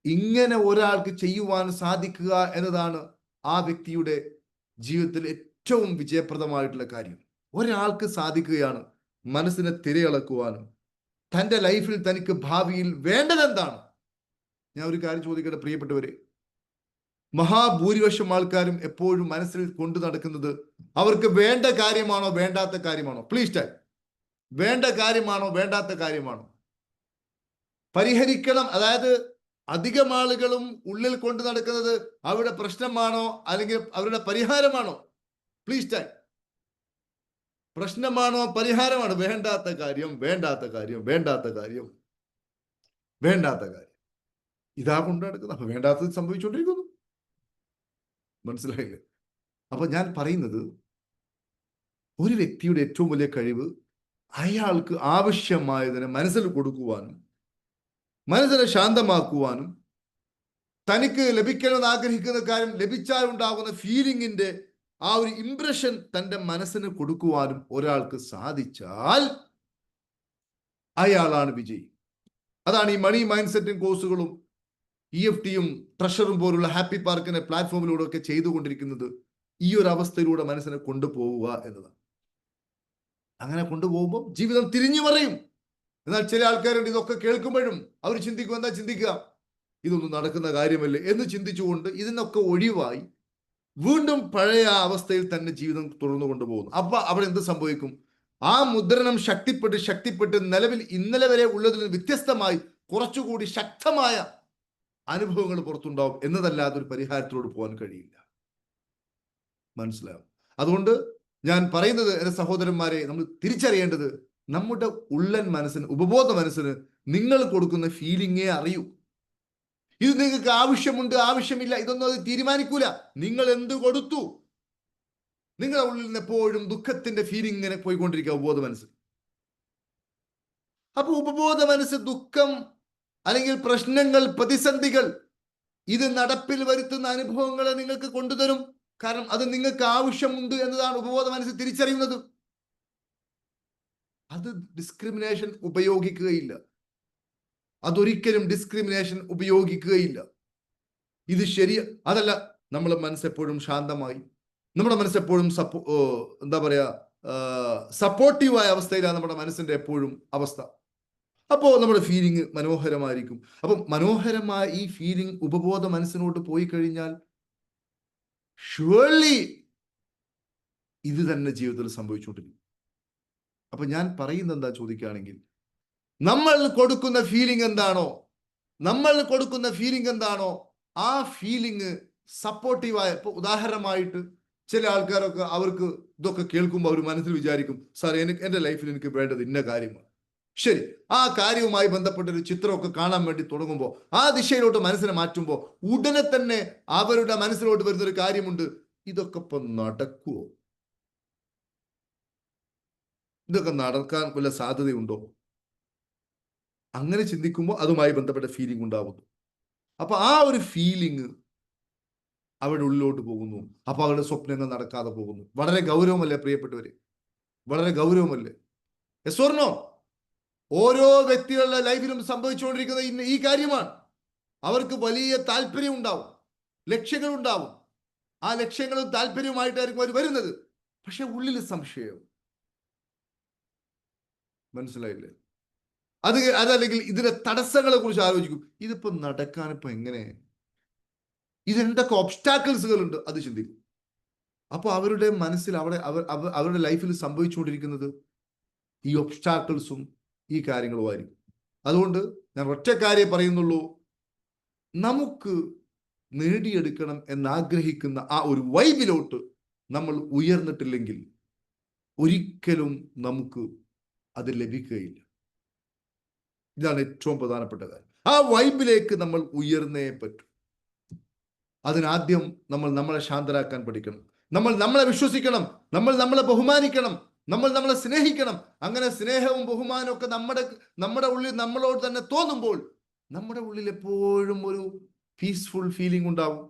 ഇങ്ങനെ ഒരാൾക്ക് ചെയ്യുവാൻ സാധിക്കുക എന്നതാണ് ആ വ്യക്തിയുടെ ജീവിതത്തിൽ ഏറ്റവും വിജയപ്രദമായിട്ടുള്ള കാര്യം. ഒരാൾക്ക് സാധിക്കുകയാണ് മനസ്സിനെ തിരയിളക്കുവാനും തൻ്റെ ലൈഫിൽ തനിക്ക് ഭാവിയിൽ വേണ്ടതെന്താണ്. ഞാൻ ഒരു കാര്യം ചോദിക്കട്ടെ പ്രിയപ്പെട്ടവരെ, മഹാഭൂരിപക്ഷം ആൾക്കാരും എപ്പോഴും മനസ്സിൽ കൊണ്ടു നടക്കുന്നത് അവർക്ക് വേണ്ട കാര്യമാണോ വേണ്ടാത്ത കാര്യമാണോ? Please tell. വേണ്ട കാര്യമാണോ വേണ്ടാത്ത കാര്യമാണോ? പരിഹരിക്കണം, അതായത് അധികം ആളുകളും ഉള്ളിൽ കൊണ്ടു നടക്കുന്നത് അവരുടെ പ്രശ്നമാണോ അല്ലെങ്കിൽ അവരുടെ പരിഹാരമാണോ? Please tell. പ്രശ്നമാണോ പരിഹാരമാണോ? വേണ്ടാത്ത കാര്യം, വേണ്ടാത്ത കാര്യം, വേണ്ടാത്ത കാര്യം, വേണ്ടാത്ത കാര്യം. ഇതാ കൊണ്ടു നടക്കുന്നത്. അപ്പൊ വേണ്ടാത്തത് സംഭവിച്ചുകൊണ്ടിരിക്കുന്നു. മനസ്സിലായില്ലേ? അപ്പൊ ഞാൻ പറയുന്നത്, ഒരു വ്യക്തിയുടെ ഏറ്റവും വലിയ കഴിവ് അയാൾക്ക് ആവശ്യമായതിനെ മനസ്സിൽ കൊടുക്കുവാനും മനസ്സിനെ ശാന്തമാക്കുവാനും തനിക്ക് ലഭിക്കണമെന്ന് ആഗ്രഹിക്കുന്ന കാര്യം ലഭിച്ചാൽ ഉണ്ടാകുന്ന ഫീലിംഗിന്റെ ആ ഒരു ഇംപ്രഷൻ തൻ്റെ മനസ്സിന് കൊടുക്കുവാനും ഒരാൾക്ക് സാധിച്ചാൽ അയാളാണ് വിജയി. അതാണ് ഈ മണി മൈൻഡ് സെറ്റിംഗ് കോഴ്സുകളും EFTയും ട്രഷറും പോലുള്ള ഹാപ്പി പാർക്കിനെ പ്ലാറ്റ്ഫോമിലൂടെ ഒക്കെ ചെയ്തുകൊണ്ടിരിക്കുന്നത്. ഈ ഒരു അവസ്ഥയിലൂടെ മനസ്സിനെ കൊണ്ടുപോവുക എന്നതാണ്. അങ്ങനെ കൊണ്ടുപോകുമ്പോൾ ജീവിതം തിരിഞ്ഞു പറയും. എന്നാൽ ചില ആൾക്കാരുണ്ട്, ഇതൊക്കെ കേൾക്കുമ്പോഴും അവർ ചിന്തിക്കും, എന്താ ചിന്തിക്കുക, ഇതൊന്നും നടക്കുന്ന കാര്യമല്ലേ എന്ന് ചിന്തിച്ചുകൊണ്ട് ഇതിനൊക്കെ ഒഴിവായി വീണ്ടും പഴയ അവസ്ഥയിൽ തന്നെ ജീവിതം തുടർന്നു കൊണ്ടുപോകുന്നു. അപ്പൊ അവിടെ എന്ത് സംഭവിക്കും? ആ മുദ്രണം ശക്തിപ്പെട്ട് നിലവിൽ ഇന്നലെ വരെ ഉള്ളതിൽ നിന്ന് വ്യത്യസ്തമായി കുറച്ചുകൂടി ശക്തമായ അനുഭവങ്ങൾ പുറത്തുണ്ടാവും എന്നതല്ലാതെ ഒരു പരിഹാരത്തിലോട് പോകാൻ കഴിയില്ല. മനസ്സിലാവും? അതുകൊണ്ട് ഞാൻ പറയുന്നത്, എൻ്റെ സഹോദരന്മാരെ, നമ്മൾ തിരിച്ചറിയേണ്ടത് നമ്മുടെ ഉള്ളൻ മനസ്സിന്, ഉപബോധ മനസ്സിന് നിങ്ങൾ കൊടുക്കുന്ന ഫീലിംഗേ അറിയൂ. ഇത് നിങ്ങൾക്ക് ആവശ്യമുണ്ട്, ആവശ്യമില്ല, ഇതൊന്നും അത് തീരുമാനിക്കൂല. നിങ്ങൾ എന്ത് കൊടുത്തു? നിങ്ങളുടെ ഉള്ളിൽ നിന്ന് എപ്പോഴും ദുഃഖത്തിന്റെ ഫീലിംഗ് ഇങ്ങനെ പോയിക്കൊണ്ടിരിക്കുക ഉപബോധ മനസ്സ്. അപ്പൊ ഉപബോധ മനസ്സ് ദുഃഖം അല്ലെങ്കിൽ പ്രശ്നങ്ങൾ, പ്രതിസന്ധികൾ ഇത് നടപ്പിൽ വരുത്തുന്ന അനുഭവങ്ങളെ നിങ്ങൾക്ക് കൊണ്ടുതരും. കാരണം അത് നിങ്ങൾക്ക് ആവശ്യമുണ്ട് എന്നതാണ് ഉപബോധ മനസ്സ് തിരിച്ചറിയുന്നത്. അത് ഡിസ്ക്രിമിനേഷൻ ഉപയോഗിക്കുകയില്ല. അതൊരിക്കലും ഡിസ്ക്രിമിനേഷൻ ഉപയോഗിക്കുകയില്ല. ഇത് ശരി അതല്ല. നമ്മളെ മനസ്സെപ്പോഴും ശാന്തമായി, നമ്മുടെ മനസ്സെപ്പോഴും എന്താ പറയാ, സപ്പോർട്ടീവായ അവസ്ഥയിലാണ് നമ്മുടെ മനസ്സിന്റെ എപ്പോഴും അവസ്ഥ. അപ്പോൾ നമ്മുടെ ഫീലിംഗ് മനോഹരമായിരിക്കും. അപ്പം മനോഹരമായ ഈ ഫീലിംഗ് ഉപബോധ മനസ്സിനോട്ട് പോയി കഴിഞ്ഞാൽ ഷുവർലി ഇത് തന്നെ ജീവിതത്തിൽ സംഭവിച്ചുകൊണ്ടിരിക്കും. അപ്പൊ ഞാൻ പറയുന്നത് എന്താ ചോദിക്കുകയാണെങ്കിൽ, നമ്മൾ കൊടുക്കുന്ന ഫീലിംഗ് എന്താണോ ആ ഫീലിംഗ് സപ്പോർട്ടീവായ. ഇപ്പൊ ഉദാഹരണമായിട്ട് ചില ആൾക്കാരൊക്കെ അവർക്ക് ഇതൊക്കെ കേൾക്കുമ്പോൾ അവർ മനസ്സിൽ വിചാരിക്കും, സാർ എൻ്റെ ലൈഫിൽ എനിക്ക് വേണ്ടത് ഇന്ന കാര്യമാണ്. ശരി, ആ കാര്യവുമായി ബന്ധപ്പെട്ട ഒരു ചിത്രമൊക്കെ കാണാൻ വേണ്ടി തുടങ്ങുമ്പോൾ, ആ ദിശയിലോട്ട് മനസ്സിനെ മാറ്റുമ്പോൾ ഉടനെ തന്നെ അവരുടെ മനസ്സിലോട്ട് വരുന്നൊരു കാര്യമുണ്ട്, ഇതൊക്കെ ഇപ്പൊ നടക്കുവോ? ഇതൊക്കെ നടക്കാൻ വല്ല സാധ്യതയുണ്ടോ? അങ്ങനെ ചിന്തിക്കുമ്പോൾ അതുമായി ബന്ധപ്പെട്ട ഫീലിംഗ് ഉണ്ടാവുന്നു. അപ്പൊ ആ ഒരു ഫീലിംഗ് അവരുടെ ഉള്ളിലോട്ട് പോകുന്നു. അപ്പൊ അവരുടെ സ്വപ്നങ്ങൾ നടക്കാതെ പോകുന്നു. വളരെ ഗൗരവമല്ലേ പ്രിയപ്പെട്ടവര്? വളരെ ഗൗരവമല്ലേ? Yes or no? ഓരോ വ്യക്തികളുടെ ലൈഫിലും സംഭവിച്ചുകൊണ്ടിരിക്കുന്ന ഈ കാര്യമാണ്. അവർക്ക് വലിയ താല്പര്യം ഉണ്ടാവും, ലക്ഷ്യങ്ങൾ ഉണ്ടാവും. ആ ലക്ഷ്യങ്ങളും താല്പര്യവുമായിട്ടായിരിക്കും അവർ വരുന്നത്. പക്ഷെ ഉള്ളിൽ സംശയം. മനസ്സിലായില്ലേ? അതല്ലെങ്കിൽ ഇതിന്റെ തടസ്സങ്ങളെ കുറിച്ച് ആലോചിക്കും. ഇതിപ്പോ നടക്കാൻ ഇപ്പൊ എങ്ങനെ? ഇതെന്തൊക്കെ ഒബ്സ്റ്റാക്കിൾസുകൾ ഉണ്ട്, അത് ചിന്തിക്കും. അപ്പൊ അവരുടെ മനസ്സിൽ അവരുടെ ലൈഫിൽ സംഭവിച്ചുകൊണ്ടിരിക്കുന്നത് ഈ ഒബ്സ്റ്റാക്കിൾസും ഈ കാര്യങ്ങളുമായിരിക്കും. അതുകൊണ്ട് ഞാൻ ഒറ്റ കാര്യം പറയുന്നുള്ളൂ, നമുക്ക് നേടിയെടുക്കണം എന്നാഗ്രഹിക്കുന്ന ആ ഒരു വൈബിലോട്ട് നമ്മൾ ഉയർന്നിട്ടില്ലെങ്കിൽ ഒരിക്കലും നമുക്ക് അത് ലഭിക്കുകയില്ല. ഇതാണ് ഏറ്റവും പ്രധാനപ്പെട്ട കാര്യം. ആ വൈബിലേക്ക് നമ്മൾ ഉയർന്നേ പറ്റൂ. അതിനാദ്യം നമ്മൾ നമ്മളെ ശാന്തരാക്കാൻ പഠിക്കണം. നമ്മൾ നമ്മളെ വിശ്വസിക്കണം. നമ്മൾ നമ്മളെ ബഹുമാനിക്കണം. നമ്മൾ നമ്മളെ സ്നേഹിക്കണം. അങ്ങനെ സ്നേഹവും ബഹുമാനവും ഒക്കെ നമ്മുടെ ഉള്ളിൽ നമ്മളോട് തന്നെ തോന്നുമ്പോൾ നമ്മുടെ ഉള്ളിൽ എപ്പോഴും ഒരു പീസ്ഫുൾ ഫീലിംഗ് ഉണ്ടാവും.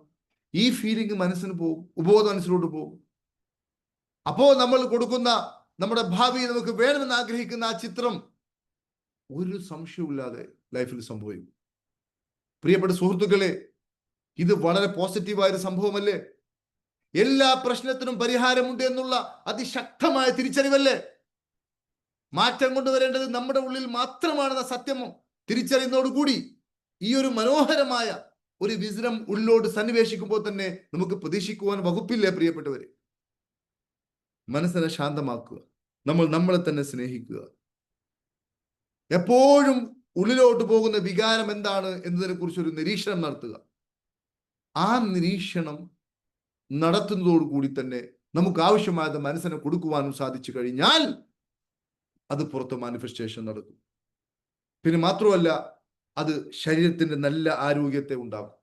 ഈ ഫീലിംഗ് മനസ്സിന് പോകും, ഉപബോധ മനസ്സിലോട്ട് പോകും. അപ്പോ നമ്മൾ കൊടുക്കുന്ന നമ്മുടെ ഭാവി നമുക്ക് വേണമെന്ന് ആഗ്രഹിക്കുന്ന ആ ചിത്രം ഒരു സംശയമില്ലാതെ ലൈഫിൽ സംഭവിക്കും. പ്രിയപ്പെട്ട സുഹൃത്തുക്കളെ, ഇത് വളരെ പോസിറ്റീവായ ഒരു സംഭവമല്ലേ? എല്ലാ പ്രശ്നത്തിനും പരിഹാരമുണ്ട് എന്നുള്ള അതിശക്തമായ തിരിച്ചറിവല്ലേ? മാറ്റം കൊണ്ടുവരേണ്ടത് നമ്മുടെ ഉള്ളിൽ മാത്രമാണെന്ന സത്യം തിരിച്ചറിയുന്നതോടുകൂടി ഈ ഒരു മനോഹരമായ ഒരു വിസ്ഡം ഉള്ളിലോട്ട് സന്നിവേശിക്കുമ്പോൾ തന്നെ നമുക്ക് പ്രതീക്ഷിക്കുവാൻ വകുപ്പില്ലേ പ്രിയപ്പെട്ടവരെ? മനസ്സിനെ ശാന്തമാക്കുക. നമ്മൾ നമ്മളെ തന്നെ സ്നേഹിക്കുക. എപ്പോഴും ഉള്ളിലോട്ട് പോകുന്ന വികാരം എന്താണ് എന്നതിനെ കുറിച്ച് ഒരു നിരീക്ഷണം നടത്തുക. ആ നിരീക്ഷണം നടത്തുന്നതോടുകൂടി തന്നെ നമുക്ക് ആവശ്യമായത് മനസ്സിനെ കൊടുക്കുവാനും സാധിച്ചു കഴിഞ്ഞാൽ അത് പുറത്ത് മാനിഫെസ്റ്റേഷൻ നടക്കും. പിന്നെ മാത്രമല്ല, അത് ശരീരത്തിന്റെ നല്ല ആരോഗ്യത്തെ ഉണ്ടാക്കും,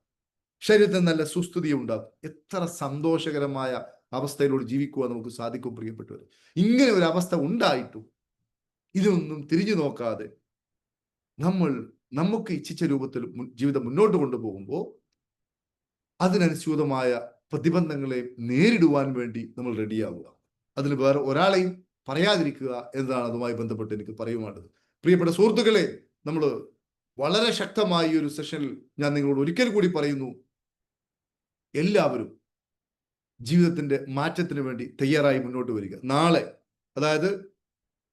ശരീരത്തിന് നല്ല സുസ്ഥിതിയെ ഉണ്ടാക്കും. എത്ര സന്തോഷകരമായ അവസ്ഥയിലൂടെ ജീവിക്കുവാൻ നമുക്ക് സാധിക്കും പ്രിയപ്പെട്ടവർ. ഇങ്ങനെ ഒരു അവസ്ഥ ഉണ്ടായിട്ടും ഇതൊന്നും തിരിഞ്ഞു നോക്കാതെ നമുക്ക് ഇച്ഛിച്ച രൂപത്തിൽ ജീവിതം മുന്നോട്ട് കൊണ്ടുപോകുമ്പോൾ അതിനനുസൃതമായ പ്രതിബന്ധങ്ങളെ നേരിടുവാൻ വേണ്ടി നമ്മൾ റെഡിയാവുക. അതിന് വേറെ ഒരാളെയും പറയാതിരിക്കുക എന്നതാണ് അതുമായി ബന്ധപ്പെട്ട് എനിക്ക് പറയുവാനുള്ളത്. പ്രിയപ്പെട്ട സുഹൃത്തുക്കളെ, നമ്മൾ വളരെ ശക്തമായ ഈ ഒരു സെഷനിൽ ഞാൻ നിങ്ങളോട് ഒരിക്കൽ കൂടി പറയുന്നു, എല്ലാവരും ജീവിതത്തിന്റെ മാറ്റത്തിന് വേണ്ടി തയ്യാറായി മുന്നോട്ട് വരിക. നാളെ, അതായത്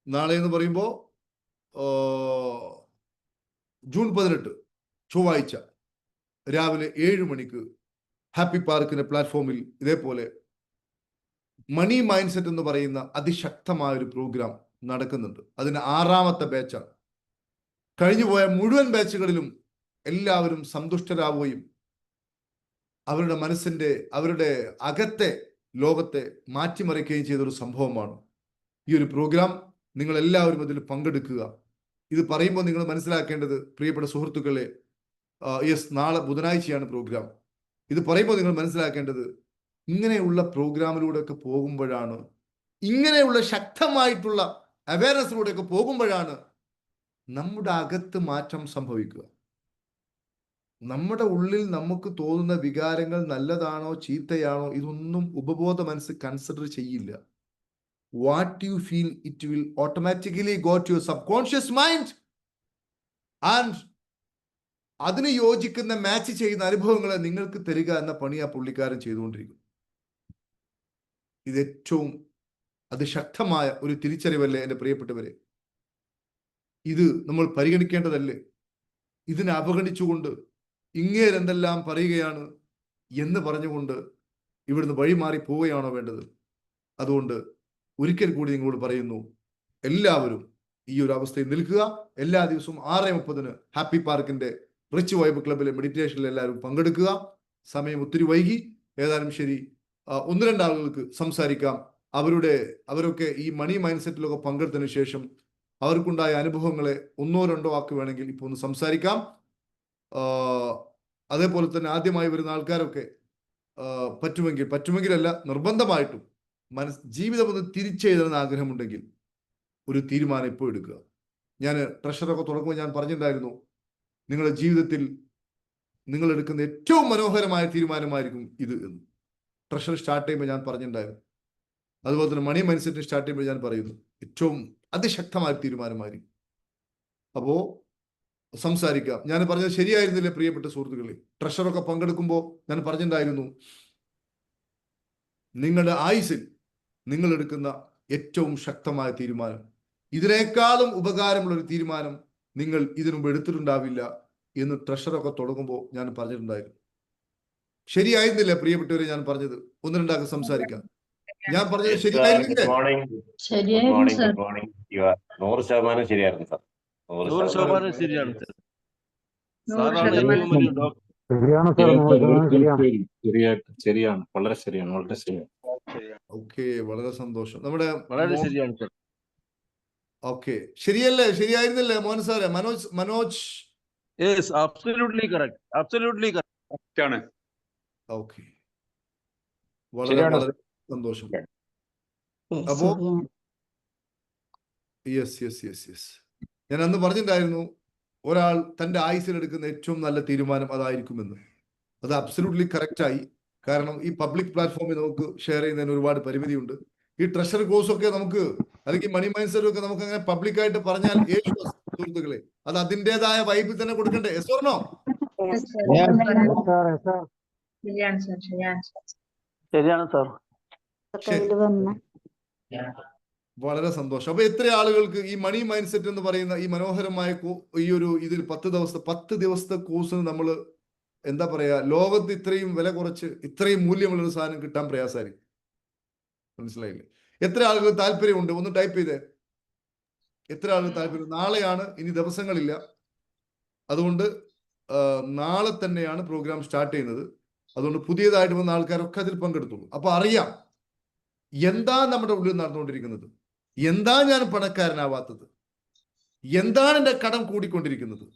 നാളെ എന്ന് പറയുമ്പോൾ ജൂൺ 18 ചൊവ്വാഴ്ച രാവിലെ 7 മണിക്ക് ഹാപ്പി പാർക്കിന്റെ പ്ലാറ്റ്ഫോമിൽ ഇതേപോലെ മണി മൈൻഡ് സെറ്റ് എന്ന് പറയുന്ന അതിശക്തമായ ഒരു പ്രോഗ്രാം നടക്കുന്നുണ്ട്. അതിന് 6ാമത്തെ ബാച്ചാണ്. കഴിഞ്ഞുപോയ മുഴുവൻ ബാച്ചുകളിലും എല്ലാവരും സന്തുഷ്ടരാവുകയും അവരുടെ മനസ്സിന്റെ, അവരുടെ അകത്തെ ലോകത്തെ മാറ്റിമറിക്കുകയും ചെയ്തൊരു സംഭവമാണ് ഈ ഒരു പ്രോഗ്രാം. നിങ്ങൾ എല്ലാവരും അതിൽ പങ്കെടുക്കുക. ഇത് പറയുമ്പോൾ നിങ്ങൾ മനസ്സിലാക്കേണ്ടത്, പ്രിയപ്പെട്ട സുഹൃത്തുക്കളെ, നാളെ ബുധനാഴ്ചയാണ് പ്രോഗ്രാം. ഇത് പറയുമ്പോൾ നിങ്ങൾ മനസ്സിലാക്കേണ്ടത്, ഇങ്ങനെയുള്ള പ്രോഗ്രാമിലൂടെയൊക്കെ പോകുമ്പോഴാണ്, ഇങ്ങനെയുള്ള ശക്തമായിട്ടുള്ള അവയർനെസ്സിലൂടെയൊക്കെ പോകുമ്പോഴാണ് നമ്മുടെ അകത്ത് മാറ്റം സംഭവിക്കുക. നമ്മുടെ ഉള്ളിൽ നമുക്ക് തോന്നുന്ന വികാരങ്ങൾ നല്ലതാണോ ചീത്തയാണോ ഇതൊന്നും ഉപബോധ മനസ്സ് കൺസിഡർ ചെയ്യില്ല. What you feel, it will automatically go to your subconscious mind and അതിന് യോജിക്കുന്ന മാച്ച് ചെയ്യുന്ന അനുഭവങ്ങളെ നിങ്ങൾക്ക് തരിക എന്ന പണി ആ പുള്ളിക്കാരൻ ചെയ്തുകൊണ്ടിരിക്കും. ഇത് ഏറ്റവും അതിശക്തമായ ഒരു തിരിച്ചറിവല്ലേ എൻ്റെ പ്രിയപ്പെട്ടവരെ? ഇത് നമ്മൾ പരിഗണിക്കേണ്ടതല്ലേ? ഇതിനെ അവഗണിച്ചുകൊണ്ട് ഇങ്ങേരെന്തെല്ലാം പറയുകയാണ് എന്ന് പറഞ്ഞുകൊണ്ട് ഇവിടുന്ന് വഴിമാറി പോവുകയാണോ വേണ്ടത്? അതുകൊണ്ട് ഒരിക്കൽ കൂടി നിങ്ങളോട് പറയുന്നു, എല്ലാവരും ഈ ഒരു അവസ്ഥയിൽ നിൽക്കുക. എല്ലാ ദിവസവും 6:30 ഹാപ്പി പാർക്കിന്റെ റിച്ച് വൈബ് ക്ലബിലെ മെഡിറ്റേഷനിൽ എല്ലാവരും പങ്കെടുക്കുക. സമയം ഒത്തിരി വൈകി, ഏതായാലും ശരി, 1-2 ആളുകൾക്ക് സംസാരിക്കാം. അവരൊക്കെ ഈ മണി മൈൻഡ് സെറ്റിലൊക്കെ പങ്കെടുത്തതിന് ശേഷം അവർക്കുണ്ടായ അനുഭവങ്ങളെ 1-2 ആക്ക് വേണമെങ്കിൽ ഇപ്പോൾ ഒന്ന് സംസാരിക്കാം. അതേപോലെ തന്നെ ആദ്യമായി വരുന്ന ആൾക്കാരൊക്കെ പറ്റുമെങ്കിലല്ല, നിർബന്ധമായിട്ടും ജീവിതം ഒന്ന് തിരിച്ചെഴുതണമെന്ന് ആഗ്രഹമുണ്ടെങ്കിൽ ഒരു തീരുമാനം ഇപ്പോൾ എടുക്കുക. ഞാൻ ട്രഷറൊക്കെ തുടങ്ങുമ്പോൾ ഞാൻ പറഞ്ഞിട്ടുണ്ടായിരുന്നു, നിങ്ങളുടെ ജീവിതത്തിൽ നിങ്ങൾ എടുക്കുന്ന ഏറ്റവും മനോഹരമായ തീരുമാനമായിരിക്കും ഇത് എന്ന് ട്രഷർ സ്റ്റാർട്ട് ചെയ്യുമ്പോൾ ഞാൻ പറഞ്ഞിട്ടുണ്ടായിരുന്നു. അതുപോലെ തന്നെ മണി മൈൻഡ് സെറ്റ് സ്റ്റാർട്ട് ചെയ്യുമ്പോൾ ഞാൻ പറയുന്നു ഏറ്റവും അതിശക്തമായ തീരുമാനമായിരിക്കും. അപ്പോ സംസാരിക്കാം. ഞാൻ പറഞ്ഞത് ശരിയായിരുന്നില്ലേ പ്രിയപ്പെട്ട സുഹൃത്തുക്കളെ? ട്രഷറൊക്കെ പങ്കെടുക്കുമ്പോൾ ഞാൻ പറഞ്ഞിട്ടുണ്ടായിരുന്നു, നിങ്ങളുടെ ആയുസിൽ നിങ്ങൾ എടുക്കുന്ന ഏറ്റവും ശക്തമായ തീരുമാനം, ഇതിനേക്കാളും ഉപകാരമുള്ള ഒരു തീരുമാനം നിങ്ങൾ ഇതിനു മുമ്പ് എടുത്തിട്ടുണ്ടാവില്ല എന്ന് ട്രഷറൊക്കെ തുടങ്ങുമ്പോൾ ഞാൻ പറഞ്ഞിട്ടുണ്ടായിരുന്നു. ശരിയായിരുന്നില്ല പ്രിയപ്പെട്ടവരെ ഞാൻ പറഞ്ഞത്? ഒന്ന് രണ്ടാൾക്ക് സംസാരിക്കാം. ഞാൻ പറഞ്ഞത് ശരിയായിരുന്നില്ലേ? 100% ശരിയായിരുന്നു സാർ. 100% ശരിയാണ് സാർ. ശരിയാണ്, വളരെ ശരിയാണ്, വളരെ ശരിയാണ്. ഓക്കെ, വളരെ സന്തോഷം. നമ്മുടെ വളരെ ശരിയാണ് സാർ. ഓക്കെ, ശരിയല്ലേ? ശരിയായിരുന്നില്ലേ മോഹൻ സാറേ? Manoj yes, absolutely correct, absolutely correct ആണ്. ഓക്കെ, വളരെ വളരെ സന്തോഷം. അപ്പോ യെസ് ഞാൻ അന്ന് പറഞ്ഞിട്ടുണ്ടായിരുന്നു, ഒരാൾ തന്റെ ആയുസിൽ എടുക്കുന്ന ഏറ്റവും നല്ല തീരുമാനം അതായിരിക്കുമെന്ന്. അത് അബ്സല്യൂട്ട്ലി കറക്റ്റായി. കാരണം ഈ പബ്ലിക് പ്ലാറ്റ്ഫോമിൽ നമുക്ക് ഷെയർ ചെയ്യുന്നതിന് ഒരുപാട് പരിമിതിയുണ്ട്. ഈ ട്രഷർ കോഴ്സ് ഒക്കെ നമുക്ക്, അല്ലെങ്കിൽ മണി മൈൻഡ് സെറ്റ് ഒക്കെ നമുക്ക് അങ്ങനെ പബ്ലിക്കായിട്ട് പറഞ്ഞാൽ സുഹൃത്തുക്കളെ, അത് അതിൻ്റെതായ വൈബിൽ തന്നെ കൊടുക്കണ്ടേ? Yes or no? ശരിയാണ് സാർ. വളരെ സന്തോഷം. അപ്പൊ എത്ര ആളുകൾക്ക് ഈ മണി മൈൻഡ് സെറ്റ് എന്ന് പറയുന്ന ഈ മനോഹരമായ ഈ ഒരു ഇതിൽ 10 ദിവസത്തെ കോഴ്സിന് നമ്മൾ എന്താ പറയാ, ലോകത്ത് ഇത്രയും വില കുറച്ച് ഇത്രയും മൂല്യമുള്ള ഒരു സാധനം കിട്ടാൻ പ്രയാസമായിരിക്കും. മനസ്സിലായില്ലേ? എത്ര ആളുകൾ താല്പര്യമുണ്ട്? ഒന്ന് ടൈപ്പ് ചെയ്തേ. എത്ര ആളുകൾ താല്പര്യം? നാളെയാണ്, ഇനി ദിവസങ്ങളില്ല. അതുകൊണ്ട് നാളെ തന്നെയാണ് പ്രോഗ്രാം സ്റ്റാർട്ട് ചെയ്യുന്നത്. അതുകൊണ്ട് പുതിയതായിട്ട് വന്ന ആൾക്കാരൊക്കെ അതിൽ പങ്കെടുത്തുള്ളൂ. അപ്പൊ അറിയാം എന്താ നമ്മുടെ ഉള്ളിൽ നടന്നുകൊണ്ടിരിക്കുന്നത്, എന്താ ഞാൻ പണക്കാരനാവാത്തത്, എന്താണ് എൻ്റെ കടം കൂടിക്കൊണ്ടിരിക്കുന്നത്,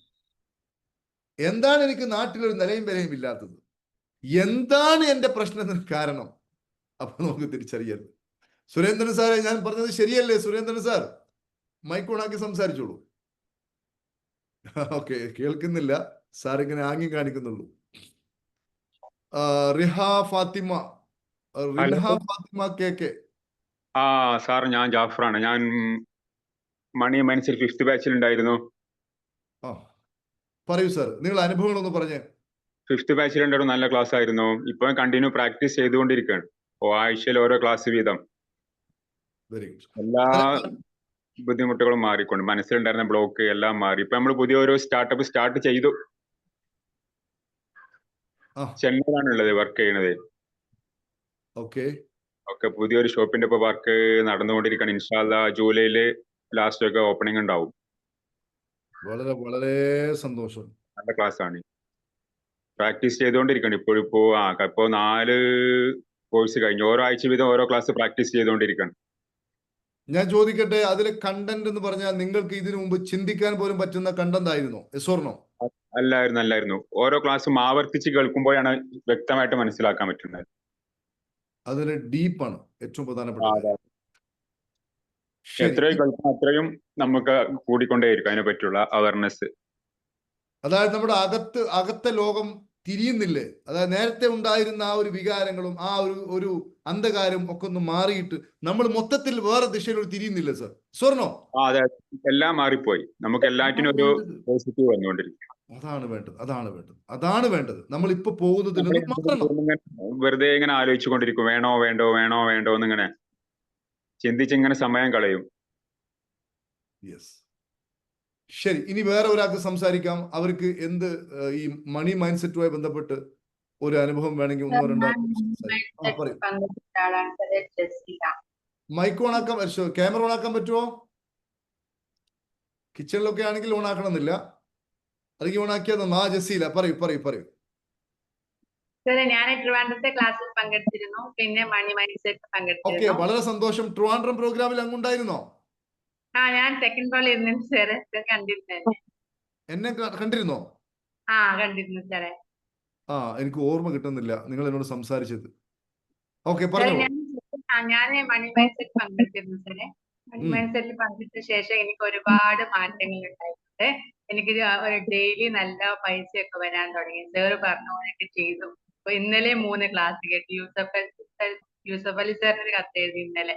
എന്താണ് എനിക്ക് നാട്ടിലൊരു നിലയും വിലയും ഇല്ലാത്തത്, എന്താണ് എൻ്റെ പ്രശ്നത്തിന് കാരണം. അപ്പൊ നമുക്ക് തിരിച്ചറിയരുത്. സുരേന്ദ്രൻ സാറെ, ഞാൻ പറഞ്ഞത് ശരിയല്ലേ? സുരേന്ദ്രൻ സാർ മൈക്ക് ഓണാക്കി സംസാരിച്ചോളൂ. ഓക്കെ, കേൾക്കുന്നില്ല സാർ, ഇങ്ങനെ ആംഗ്യം കാണിക്കുന്നുള്ളൂ. റിഹ ഫാത്തിമ കെ. സാർ, ഞാൻ ജാഫറാണ്. ഞാൻ മണി മൈൻഡ് 5th ബാച്ചിൽ ഉണ്ടായിരുന്നു. പറയൂ സാർ, നിങ്ങൾ അനുഭവങ്ങളൊന്ന് പറഞ്ഞേ. 5th ബാച്ചിൽ ഉണ്ടായിരുന്നു, നല്ല ക്ലാസ് ആയിരുന്നു. ഇപ്പൊ കണ്ടിന്യൂ പ്രാക്ടീസ് ചെയ്തുകൊണ്ടിരിക്കുകയാണ്. ആഴ്ചയിൽ ഓരോ ക്ലാസ് വീതം. Very good. എല്ലാ ബുദ്ധിമുട്ടുകളും മാറിക്കൊണ്ട്, മനസ്സിലുണ്ടായിരുന്ന ബ്ലോക്ക് എല്ലാം മാറി. ഇപ്പൊ നമ്മൾ പുതിയൊരു സ്റ്റാർട്ടപ്പ് സ്റ്റാർട്ട് ചെയ്തു. ചെന്നൈയിലാണുള്ളത് വർക്ക് ചെയ്യണത്. ഓക്കെ, പുതിയൊരു ഷോപ്പിന്റെ ഇപ്പൊ വർക്ക് നടന്നുകൊണ്ടിരിക്കുകയാണ്. ഇൻഷാ അല്ലാഹ് ജൂലൈയില് ലാസ്റ്റ് ഒക്കെ ഓപ്പണിംഗ് ഉണ്ടാവും. വളരെ വളരെ സന്തോഷം. നല്ല ക്ലാസ് ആണ്. പ്രാക്ടീസ് ചെയ്തുകൊണ്ടിരിക്കുകയാണ്. ഇപ്പൊ 4 കോഴ്സ് കഴിഞ്ഞു. ഓരോ ആഴ്ച വീതം ഓരോ ക്ലാസ് പ്രാക്ടീസ് ചെയ്തുകൊണ്ടിരിക്കുകയാണ്. ഞാൻ ചോദിക്കട്ടെ, അതിലെ കണ്ടന്റ് എന്ന് പറഞ്ഞാൽ നിങ്ങൾക്ക് ഇതിനു മുമ്പ് ചിന്തിക്കാൻ പോലും പറ്റുന്ന കണ്ടന്റ് ആയിരുന്നോ? Yes or no? അല്ലായിരുന്നു. ഓരോ ക്ലാസ്സും ആവർത്തിച്ച് കേൾക്കുമ്പോഴാണ് വ്യക്തമായിട്ട് മനസ്സിലാക്കാൻ പറ്റുന്നത്. അതിന് ഡീപ്പാണ് ഏറ്റവും പ്രധാനപ്പെട്ടത്. എത്രയും കേൾക്കും അത്രയും നമുക്ക് കൂടിക്കൊണ്ടേയിരിക്കും അതിനെ പറ്റിയുള്ള അവയർനെസ്. അതായത് നമ്മുടെ അകത്തെ ലോകം തിരിയുന്നില്ലേ? അതായത് നേരത്തെ ഉണ്ടായിരുന്ന ആ ഒരു വികാരങ്ങളും ആ ഒരു അന്ധകാരം ഒക്കെ ഒന്ന് മാറിയിട്ട് നമ്മൾ മൊത്തത്തിൽ വേറെ ദിശയിലൂടെ തിരിയുന്നില്ല സർ? സ്വർണോ? അതെ, എല്ലാം മാറിപ്പോയി. നമുക്ക് എല്ലാറ്റിനും ഒരു പോസിറ്റീവ് വന്നുകൊണ്ടിരിക്കും. അതാണ് വേണ്ടത്. നമ്മൾ ഇപ്പൊ പോകുന്നതിൽ വെറുതെ ഇങ്ങനെ ആലോചിച്ചു കൊണ്ടിരിക്കും, വേണോ വേണ്ടോ എന്നിങ്ങനെ ചിന്തിച്ചിങ്ങനെ സമയം കളയും. യെസ്, ശരി. ഇനി വേറെ ഒരാൾക്ക് സംസാരിക്കാം. അവർക്ക് എന്ത് ഈ മണി മൈൻഡ് സെറ്റുമായി ബന്ധപ്പെട്ട് ഒരു അനുഭവം വേണമെങ്കിൽ ഒന്നോ രണ്ടോ പറയും. മൈക്ക് ഓണാക്കാൻ, ക്യാമറ ഓണാക്കാൻ പറ്റുമോ? കിച്ചണിലൊക്കെ ആണെങ്കിൽ ഓണാക്കണമെന്നില്ല, അല്ലെങ്കിൽ ഓണാക്കിയാൽ ജസീല പറയൂ. ഞാൻ ട്രിവാൻഡ്രത്തെ ക്ലാസ്സിൽ പങ്കെടുത്തിരുന്നു. പിന്നെ മണി മൈൻഡ് സെറ്റ് പങ്കെടുത്തിരുന്നു. ഓക്കെ, വളരെ സന്തോഷം. ട്രിവാൻഡ്രം പ്രോഗ്രാമിൽ അങ്ങുണ്ടായിരുന്നോ? ഞാൻ സെക്കൻഡ് റോൾ ഇരുന്നു സാറേ. കണ്ടിരുന്നു. എന്നെ കണ്ടിരുന്നോ? കണ്ടിരുന്നു സാറേ. എനിക്ക് ഓർമ്മ കിട്ടുന്നില്ല നിങ്ങൾ എന്നോട് സംസാരിച്ചത്. ഓക്കെ, പറഞ്ഞു. ഞാൻ മണി മൈൻഡ് സെറ്റ് പങ്കെടുത്തിരുന്നു സാറേ. മണി മൈൻഡ് സെറ്റിൽ പങ്കെടുത്ത ശേഷം എനിക്ക് ഒരുപാട് മാറ്റങ്ങൾ ഉണ്ടായിട്ടുണ്ട്. എനിക്ക് ഒരു ഡെയിലി നല്ല പൈസയൊക്കെ വരാൻ തുടങ്ങി. സാറ് പറഞ്ഞ പോലെയൊക്കെ ചെയ്തു. അപ്പൊ ഇന്നലെ 3 ക്ലാസ് കേട്ടു. യൂസഫ് അലി സാറിന് ഒരു കത്ത് എഴുതി ഇന്നലെ.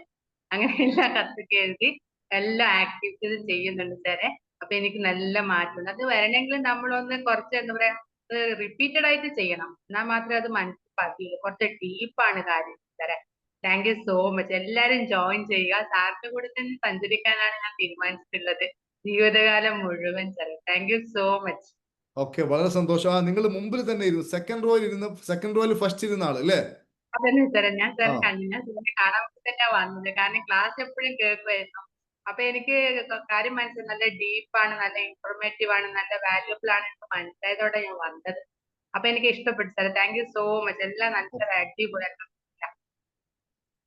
അങ്ങനെ എല്ലാ കത്തൊക്കെ എഴുതി എല്ലാ ആക്ടിവിറ്റീസും ചെയ്യുന്നുണ്ട് സാറെ. അപ്പൊ എനിക്ക് നല്ല മാറ്റമുണ്ട്. അത് വരണമെങ്കിൽ നമ്മളൊന്ന് കുറച്ച് എന്താ പറയാ റിപ്പീറ്റഡ് ആയിട്ട് ചെയ്യണം. എന്നാൽ മാത്രമേ അത് മനസ്സിലാക്കിയുള്ളൂ. കുറച്ച് ഡീപ്പാണ് കാര്യം സാറെ. Thank you so much. എല്ലാരും ജോയിൻ ചെയ്യുക. സാറിന്റെ കൂടെ തന്നെ സഞ്ചരിക്കാനാണ് ഞാൻ തീരുമാനിച്ചിട്ടുള്ളത് ജീവിതകാലം മുഴുവൻ സാറേ. Thank you so much. Okay, വളരെ സന്തോഷം. നിങ്ങൾ മുമ്പിൽ തന്നെ ഇരുന്നു, സെക്കൻഡ് റോയിൽ ഫസ്റ്റ് ഇരുന്ന ആള് അല്ലേ? അതന്നെ സാറേ, ഞാൻ സാറെ ആ. കണ്ടു. ഞാൻ സാറിനെ കാണാൻ വേണ്ടി തന്നെ വന്നത്. കാരണം ക്ലാസ് എപ്പോഴും കേൾക്കുമായിരുന്നു. അപ്പൊ എനിക്ക് കാര്യം മനസ്സിലായി. നല്ല ഡീപ്പാണ്, നല്ല ഇൻഫോർമേറ്റീവ് ആണ്, നല്ല വാല്യുബിൾ ആണ് എന്ന് മനസ്സിലായതോടെ ഞാൻ വന്നത്. അപ്പൊ എനിക്ക് ഇഷ്ടപ്പെട്ടു സാറേ. Thank you so much. എല്ലാം നല്ല അടിപൊളിയാണ്.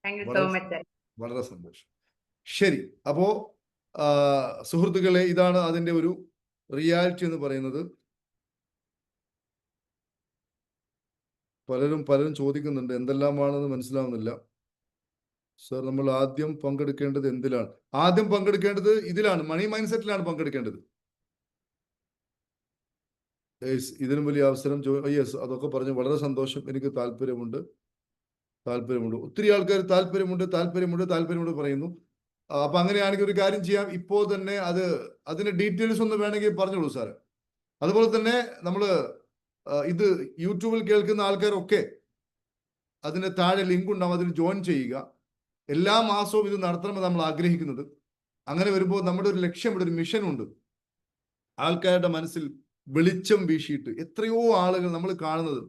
താങ്ക് യു സോ വളരെ മച്ച് സാർ. വളരെ സന്തോഷം. ശരി, അപ്പോ സുഹൃത്തുക്കളെ, ഇതാണ് അതിന്റെ ഒരു റിയാലിറ്റി എന്ന് പറയുന്നത്. പലരും ചോദിക്കുന്നുണ്ട്, എന്തെല്ലാമാണെന്ന് മനസ്സിലാവുന്നില്ല. സർ, നമ്മൾ ആദ്യം പങ്കെടുക്കേണ്ടത് എന്തിലാണ്? ആദ്യം പങ്കെടുക്കേണ്ടത് ഇതിലാണ്, മണി മൈൻഡ് സെറ്റിലാണ് പങ്കെടുക്കേണ്ടത്. ഇതിനും വലിയ അവസരം യെസ്, അതൊക്കെ പറഞ്ഞു. വളരെ സന്തോഷം. എനിക്ക് താല്പര്യമുണ്ട്. ഒത്തിരി ആൾക്കാർ താല്പര്യമുണ്ട് പറയുന്നു. അപ്പൊ അങ്ങനെയാണെങ്കിൽ ഒരു കാര്യം ചെയ്യാം. ഇപ്പോൾ തന്നെ അതിന്റെ ഡീറ്റെയിൽസ് ഒന്ന് വേണമെങ്കിൽ പറഞ്ഞോളൂ സാറ്. അതുപോലെ തന്നെ നമ്മള് ഇത് യൂട്യൂബിൽ കേൾക്കുന്ന ആൾക്കാരൊക്കെ അതിന്റെ താഴെ ലിങ്ക് ഉണ്ടാവും, അതിൽ ജോയിൻ ചെയ്യുക. എല്ലാ മാസവും ഇത് നടത്തണമെന്ന് നമ്മൾ ആഗ്രഹിക്കുന്നത്. അങ്ങനെ വരുമ്പോൾ നമ്മുടെ ഒരു ലക്ഷ്യമുണ്ട്, ഒരു മിഷൻ ഉണ്ട്. ആൾക്കാരുടെ മനസ്സിൽ വെളിച്ചം വീശിയിട്ട് എത്രയോ ആളുകൾ നമ്മൾ കാണുന്നത്,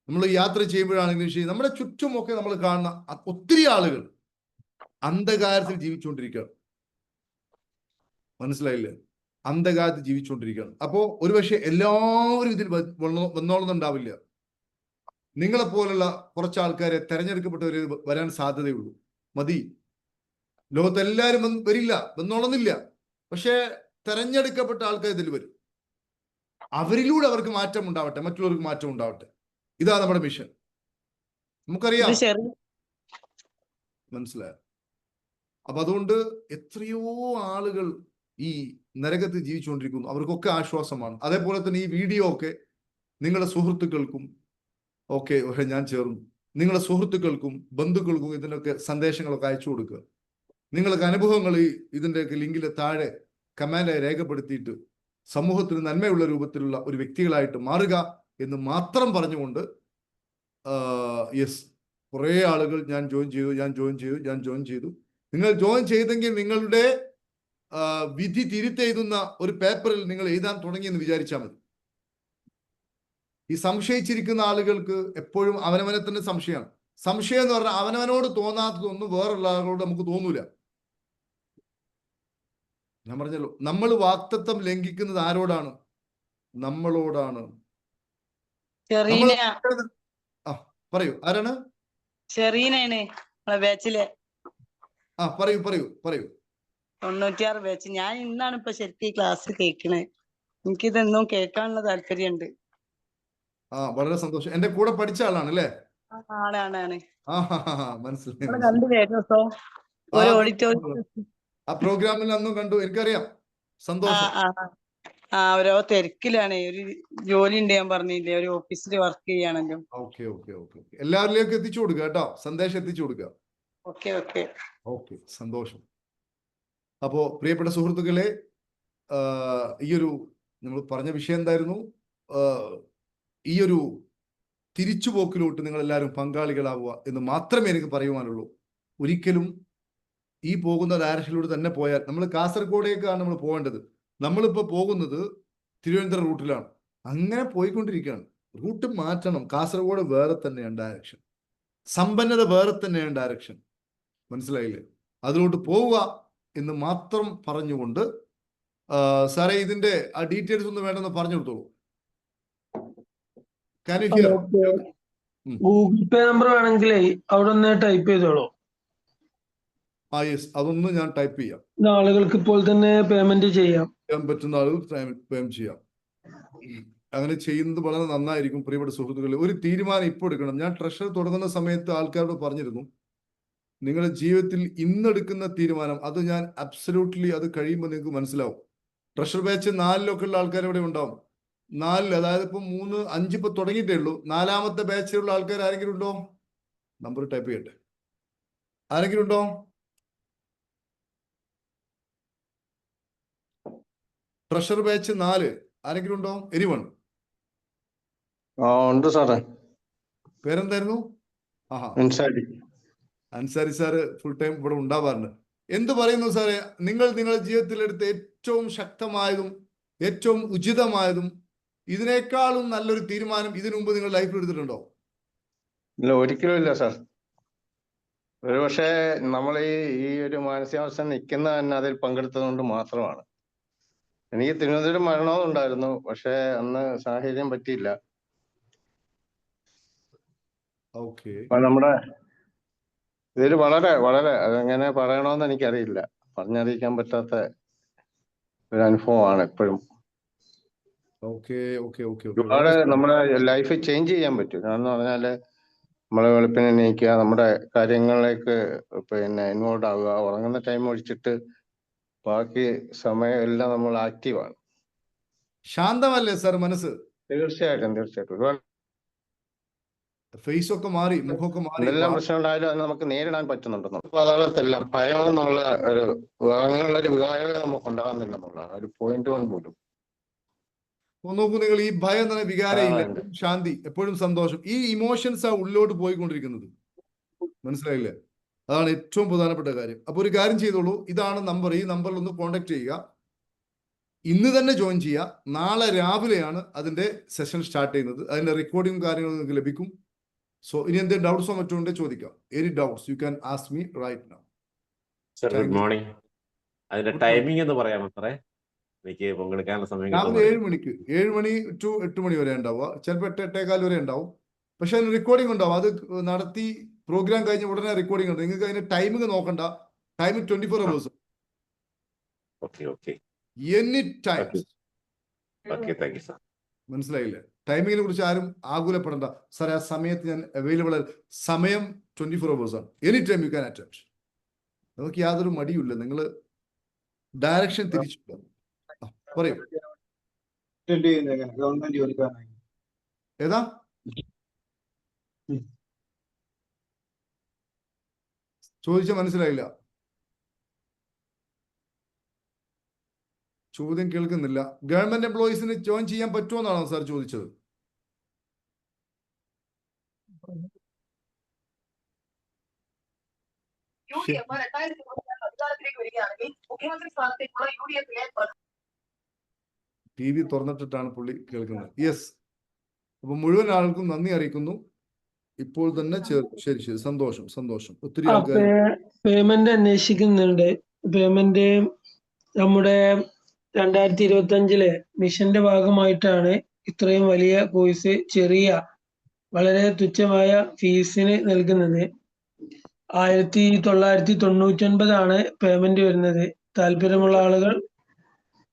നമ്മൾ യാത്ര ചെയ്യുമ്പോഴാണെങ്കിലും ശരി, നമ്മുടെ ചുറ്റുമൊക്കെ നമ്മൾ കാണുന്ന ഒത്തിരി ആളുകൾ അന്ധകാരത്തിൽ ജീവിച്ചുകൊണ്ടിരിക്കുകയാണ്. മനസ്സിലായില്ലേ? അന്ധകാരത്തിൽ ജീവിച്ചുകൊണ്ടിരിക്കുകയാണ്. അപ്പോ ഒരുപക്ഷെ എല്ലാവരും ഇതിൽ വന്നോളുന്നുണ്ടാവില്ല. നിങ്ങളെപ്പോലുള്ള കുറച്ച് ആൾക്കാരെ തെരഞ്ഞെടുക്കപ്പെട്ടവര് വരാൻ സാധ്യതയുള്ളൂ. മതി. ലോകത്തെല്ലാവരും വന്നോളുന്നില്ല. പക്ഷെ തെരഞ്ഞെടുക്കപ്പെട്ട ആൾക്കാർ ഇതിൽ വരും. അവരിലൂടെ അവർക്ക് മാറ്റം ഉണ്ടാവട്ടെ, മറ്റുള്ളവർക്ക് മാറ്റം ഉണ്ടാവട്ടെ. ഇതാ നമ്മുടെ മിഷൻ. നമുക്കറിയാം, മനസ്സിലായോ? അപ്പൊ അതുകൊണ്ട് എത്രയോ ആളുകൾ ഈ നരകത്തിൽ ജീവിച്ചുകൊണ്ടിരിക്കുന്നു. അവർക്കൊക്കെ ആശ്വാസമാണ്. അതേപോലെ തന്നെ ഈ വീഡിയോ ഒക്കെ നിങ്ങളുടെ സുഹൃത്തുക്കൾക്കും ഒക്കെ ഞാൻ ചേർന്നു, നിങ്ങളുടെ സുഹൃത്തുക്കൾക്കും ബന്ധുക്കൾക്കും ഇതിനൊക്കെ സന്ദേശങ്ങളൊക്കെ അയച്ചു കൊടുക്കുക. നിങ്ങൾക്ക് അനുഭവങ്ങൾ ഇതിൻ്റെയൊക്കെ ലിങ്കിലെ താഴെ കമന്റായി രേഖപ്പെടുത്തിയിട്ട് സമൂഹത്തിന് നന്മയുള്ള രൂപത്തിലുള്ള ഒരു വ്യക്തികളായിട്ട് മാറുക എന്ന് മാത്രം പറഞ്ഞുകൊണ്ട്, യെസ്, കുറേ ആളുകൾ ഞാൻ ജോയിൻ ചെയ്തു. നിങ്ങൾ ജോയിൻ ചെയ്തെങ്കിൽ നിങ്ങളുടെ വിധി തിരുത്തെഴുതുന്ന ഒരു പേപ്പറിൽ നിങ്ങൾ എഴുതാൻ തുടങ്ങിയെന്ന് വിചാരിച്ചാൽ മതി. ഈ സംശയിച്ചിരിക്കുന്ന ആളുകൾക്ക് എപ്പോഴും അവനവനെ തന്നെ സംശയമാണ്. സംശയം എന്ന് പറഞ്ഞാൽ അവനവനോട് തോന്നാത്തതൊന്നും വേറുള്ള ആളുകളോട് നമുക്ക് തോന്നൂല. ഞാൻ പറഞ്ഞല്ലോ, നമ്മൾ വാക്തത്വം ലംഘിക്കുന്നത് ആരോടാണ്? നമ്മളോടാണ്. പറയൂ, ആരാണ്? പറയൂ. 96 ബാച്ച്. ഞാൻ ഇന്നാണ് ഇപ്പൊ ശരിക്കും ക്ലാസ് കേൾക്കണേ. എനിക്കിതെന്നും കേൾക്കാനുള്ള താല്പര്യമുണ്ട്. വളരെ സന്തോഷം. എന്റെ കൂടെ പഠിച്ച ആളാണ് അല്ലേ? ആണ്. മനസ്സിലായി. ആ പ്രോഗ്രാമിൽ അന്നും കണ്ടു, എനിക്കറിയാം. സന്തോഷം. ഓരോ തിരക്കിലാണ്. ഒരു ജോലി ഉണ്ട്, ഞാൻ പറഞ്ഞില്ലേ, ഒരു ഓഫീസിൽ വർക്ക് ചെയ്യാണല്ലോ. ഓക്കെ. എല്ലാവരിലേക്കും എത്തിച്ചു കൊടുക്കുക കേട്ടോ, സന്ദേശം എത്തിച്ചു കൊടുക്കുക. ഓക്കെ, സന്തോഷം. അപ്പോ പ്രിയപ്പെട്ട സുഹൃത്തുക്കളെ, ഈയൊരു നമ്മൾ പറഞ്ഞ വിഷയം എന്തായിരുന്നു? ഈയൊരു തിരിച്ചുപോക്കിലോട്ട് നിങ്ങൾ എല്ലാവരും പങ്കാളികളാവുക എന്ന് മാത്രമേ എനിക്ക് പറയുവാനുള്ളൂ. ഒരിക്കലും ഈ പോകുന്ന ഡയറക്ഷനിലൂടെ തന്നെ പോയാൽ, നമ്മൾ കാസർഗോഡേക്കാണ് നമ്മൾ പോകേണ്ടത്. നമ്മളിപ്പോൾ പോകുന്നത് തിരുവനന്തപുരം റൂട്ടിലാണ്. അങ്ങനെ പോയിക്കൊണ്ടിരിക്കുകയാണ്. റൂട്ട് മാറ്റണം. കാസർഗോഡ് വേറെ തന്നെയാണ് ഡയറക്ഷൻ, സമ്പന്നത വേറെ തന്നെയാണ് ഡയറക്ഷൻ. മനസ്സിലായില്ലേ? അതിലോട്ട് പോവുക എന്ന് മാത്രം പറഞ്ഞുകൊണ്ട്, സാറേ ഇതിന്റെ ആ ഡീറ്റെയിൽസ് ഒന്നും വേണ്ടെന്ന് പറഞ്ഞു കൊടുത്തോളൂ. ഗൂഗിൾ പേ നമ്പർ വേണമെങ്കിലേ അവിടെ ഒന്ന് ടൈപ്പ് ചെയ്തോളൂ. യെസ്, അതൊന്ന് ഞാൻ ടൈപ്പ് ചെയ്യാം. ആളുകൾക്ക് ഇപ്പോൾ തന്നെ പേയ്മെന്റ് ചെയ്യാൻ പറ്റുന്ന ആളുകൾ പേയ്മെന്റ് ചെയ്യാം. അങ്ങനെ ചെയ്യുന്നത് വളരെ നന്നായിരിക്കും. പ്രിയപ്പെട്ട സുഹൃത്തുക്കളെ, ഒരു തീരുമാനം ഇപ്പോൾ എടുക്കണം. ഞാൻ ട്രഷർ തുടങ്ങുന്ന സമയത്ത് ആൾക്കാരോട് പറഞ്ഞിരുന്നു, നിങ്ങളുടെ ജീവിതത്തിൽ ഇന്നെടുക്കുന്ന തീരുമാനം, അത് ഞാൻ അബ്സല്യൂട്ട്ലി, അത് കഴിയുമ്പോൾ നിങ്ങൾക്ക് മനസ്സിലാവും. ട്രഷർ ബാച്ച് 4 ഉള്ള ആൾക്കാർ ഇവിടെ ഉണ്ടാവും. 4, അതായത് ഇപ്പൊ 3, 5 ഇപ്പൊ തുടങ്ങിയിട്ടേ ഉള്ളൂ. 4ാമത്തെ ബാച്ചിലുള്ള ആൾക്കാർ ആരെങ്കിലും ഉണ്ടോ? നമ്പർ ടൈപ്പ് ചെയ്യട്ടെ. ആരെങ്കിലും ഉണ്ടോ? ട്രഷർ ബാച്ച് 4 ആരെങ്കിലും ഉണ്ടോ? എനിവൺ? ഉണ്ട് സാറേ. പേരെന്തായിരുന്നു? അൻസാരി സാറ് ഫുൾ ടൈം ഇവിടെ ഉണ്ടാവാറുണ്ട്. എന്ത് പറയുന്നു സാറേ? നിങ്ങൾ നിങ്ങളുടെ ജീവിതത്തിൽ എടുത്ത ഏറ്റവും ശക്തമായതും ഏറ്റവും ഉചിതമായതും ഇതിനേക്കാളും നല്ലൊരു തീരുമാനം ഇതിനു മുമ്പ് നിങ്ങൾ ലൈഫിൽ എടുത്തിട്ടുണ്ടോ? ഇല്ല, ഒരിക്കലും ഇല്ല സാർ. ഒരു പക്ഷേ നമ്മൾ ഈ ഒരു മാനസികാവസ്ഥ നിൽക്കുന്ന തന്നെ അതിൽ പങ്കെടുത്തത് കൊണ്ട് മാത്രമാണ്. എനിക്ക് തിരുവനന്തപുരം വരണമെന്നുണ്ടായിരുന്നു, പക്ഷെ അന്ന് സാഹചര്യം പറ്റിയില്ല. ഓക്കെ. നമ്മുടെ ഇതിൽ വളരെ വളരെ അതെങ്ങനെ പറയണമെന്ന് എനിക്കറിയില്ല, പറഞ്ഞറിയിക്കാൻ പറ്റാത്ത ഒരു അനുഭവമാണ് എപ്പോഴും. ഓക്കെ ഓക്കെ ഓക്കെ ഒരുപാട് നമ്മുടെ ലൈഫ് ചേഞ്ച് ചെയ്യാൻ പറ്റും. കാരണം പറഞ്ഞാല് നമ്മളെ വെളുപ്പിനെ എണീക്കുക, നമ്മുടെ കാര്യങ്ങളിലേക്ക് ഇൻവോൾവ് ആവുക, ഉറങ്ങുന്ന ടൈം ഒഴിച്ചിട്ട് ബാക്കി സമയം എല്ലാം നമ്മൾ ആക്റ്റീവാണ്. ശാന്തമല്ലേ സാർ മനസ്സ്? തീർച്ചയായിട്ടും തീർച്ചയായിട്ടും. ഒരുപാട് ഫേസ് ഒക്കെ മാറി, മുഖമൊക്കെ മാറി. എന്തെല്ലാം പ്രശ്നം ഉണ്ടായാലും അത് നമുക്ക് നേരിടാൻ പറ്റുന്നുണ്ടെന്നു. പലതരത്തിലെല്ലാം ഭയം എന്നുള്ള ഒരു വികാരം നമുക്ക് ഉണ്ടാകുന്നില്ല എന്നുള്ളതാണ് ഒരു പോയിന്റ് പോലും. നോക്കൂ, നിങ്ങൾ ഈ ഭയം എന്ന വികാരം ഇല്ല, ശാന്തി, എപ്പോഴും സന്തോഷം. ഈ ഇമോഷൻസ് ആ ഉള്ളിലോട്ട് പോയിക്കൊണ്ടിരിക്കുന്നത്. മനസ്സിലായില്ലേ? അതാണ് ഏറ്റവും പ്രധാനപ്പെട്ട കാര്യം. അപ്പൊ ഒരു കാര്യം ചെയ്തോളൂ, ഇതാണ് നമ്പർ. ഈ നമ്പറിൽ ഒന്ന് കോൺടാക്ട് ചെയ്യുക. ഇന്ന് തന്നെ ജോയിൻ ചെയ്യുക. നാളെ രാവിലെയാണ് അതിന്റെ സെഷൻ സ്റ്റാർട്ട് ചെയ്യുന്നത്. അതിന്റെ റെക്കോർഡിംഗ് കാര്യങ്ങളും നിങ്ങൾക്ക് ലഭിക്കും. സോ ഇനി എന്തെങ്കിലും ഡൗട്ട്സോ മറ്റോ ഉണ്ടെങ്കിൽ ചോദിക്കാം. Any doubts you can ask me right now. Sir, good morning. അതിന്റെ ടൈമിംഗ് എന്ന് പറയാമോ സാറേ? എനിക്ക് പങ്കെടുക്കാനുള്ള സമയം രാവിലെ 7 മണിക്ക്, 7 മണി ടു 8 മണി വരെ ഉണ്ടാവുക. ചിലപ്പോൾ 8, 8:15 വരെ ഉണ്ടാവും. പക്ഷെ അതിന് റെക്കോർഡിംഗ് ഉണ്ടാവും. അത് നടത്തി പ്രോഗ്രാം കഴിഞ്ഞ ഉടനെ റെക്കോർഡിംഗ് ഉണ്ട്. നിങ്ങൾക്ക് അതിന്റെ ടൈമിംഗ് നോക്കണ്ട. Timing 24 hours. Okay okay. Any time. Okay, thank you sir. മനസ്സിലായില്ലേ? ടൈമിങ്ങിനെ കുറിച്ച് ആരും ആകുലപ്പെടണ്ട. സാർ, ആ സമയത്ത് ഞാൻ അവൈലബിൾ. സമയം 24 hours ആണ്. Any time you can attend. നമുക്ക് യാതൊരു മടിയുമില്ല. നിങ്ങൾ ഡയറക്ഷൻ തിരിച്ചു പറയൂ. ഏതാ ചോദിച്ച? മനസ്സിലായില്ല. ചോദ്യം കേൾക്കുന്നില്ല. ഗവൺമെന്റ് എംപ്ലോയീസിന് ജോയിൻ ചെയ്യാൻ പറ്റുമോ എന്നാണോ സാർ ചോദിച്ചത്? TV തുറന്നിട്ടിട്ടാണ് പുള്ളി കേൾക്കുന്നത്. യെസ്. അപ്പൊ മുഴുവൻ ആൾക്കും നന്ദി അറിയിക്കുന്നു. ഇപ്പോൾ തന്നെ ചേർക്കും. ശരി ശരി, സന്തോഷം സന്തോഷം. ഒത്തിരി ആൾക്കാർ പേയ്മെന്റ് അന്വേഷിക്കുന്നുണ്ട്. പേയ്മെന്റ് നമ്മുടെ 2025 മിഷന്റെ ഭാഗമായിട്ടാണ് ഇത്രയും വലിയ കോഴ്സ് ചെറിയ വളരെ തുച്ഛമായ ഫീസിന് നൽകുന്നത്. 1999 പേയ്മെന്റ് വരുന്നത്. താല്പര്യമുള്ള ആളുകൾ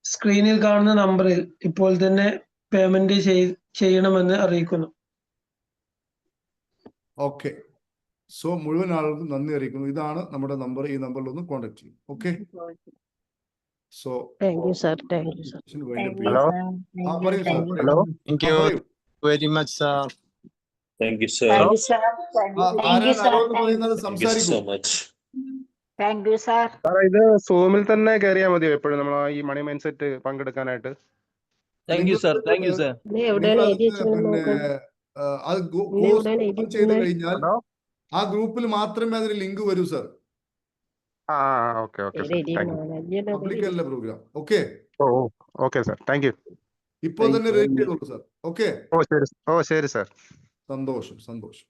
സ്ക്രീനിൽ കാണുന്ന നമ്പറിൽ ഇപ്പോൾ തന്നെ പേയ്മെന്റ് ചെയ്യണമെന്ന് അറിയിക്കുന്നു. ഓക്കെ. സോ മുഴുവൻ ആളുകൾക്കും നന്ദി അറിയിക്കുന്നു. ഇതാണ് നമ്മുടെ നമ്പർ. ഈ നമ്പറിൽ ഒന്ന് കോൺടാക്ട് ചെയ്യും. Okay. So thank you sir. Thank you sir. Hello. പറയൂ sir. Hello. Thank you very much sir. Thank you sir. സംസാരിക്കും. Thank you sir. ഇത് സൂമിൽ തന്നെ കയറിയാൽ മതിയോ എപ്പോഴും നമ്മൾ ഈ മണി മൈൻഡ് സെറ്റ് പങ്കെടുക്കാനായിട്ട്? Thank you sir. Thank you sir. ചെയ്ത് കഴിഞ്ഞാൽ ആ ഗ്രൂപ്പിൽ മാത്രമേ അതിന് ലിങ്ക് വരൂ സർ. Okay okay. പബ്ലിക് അല്ല programme. Okay. Okay sir. Thank you. ഇപ്പോൾ തന്നെ രജിസ്റ്റർ ചെയ്തോളൂ സർ. ഓക്കെ. ശരി സർ. സന്തോഷം സന്തോഷം.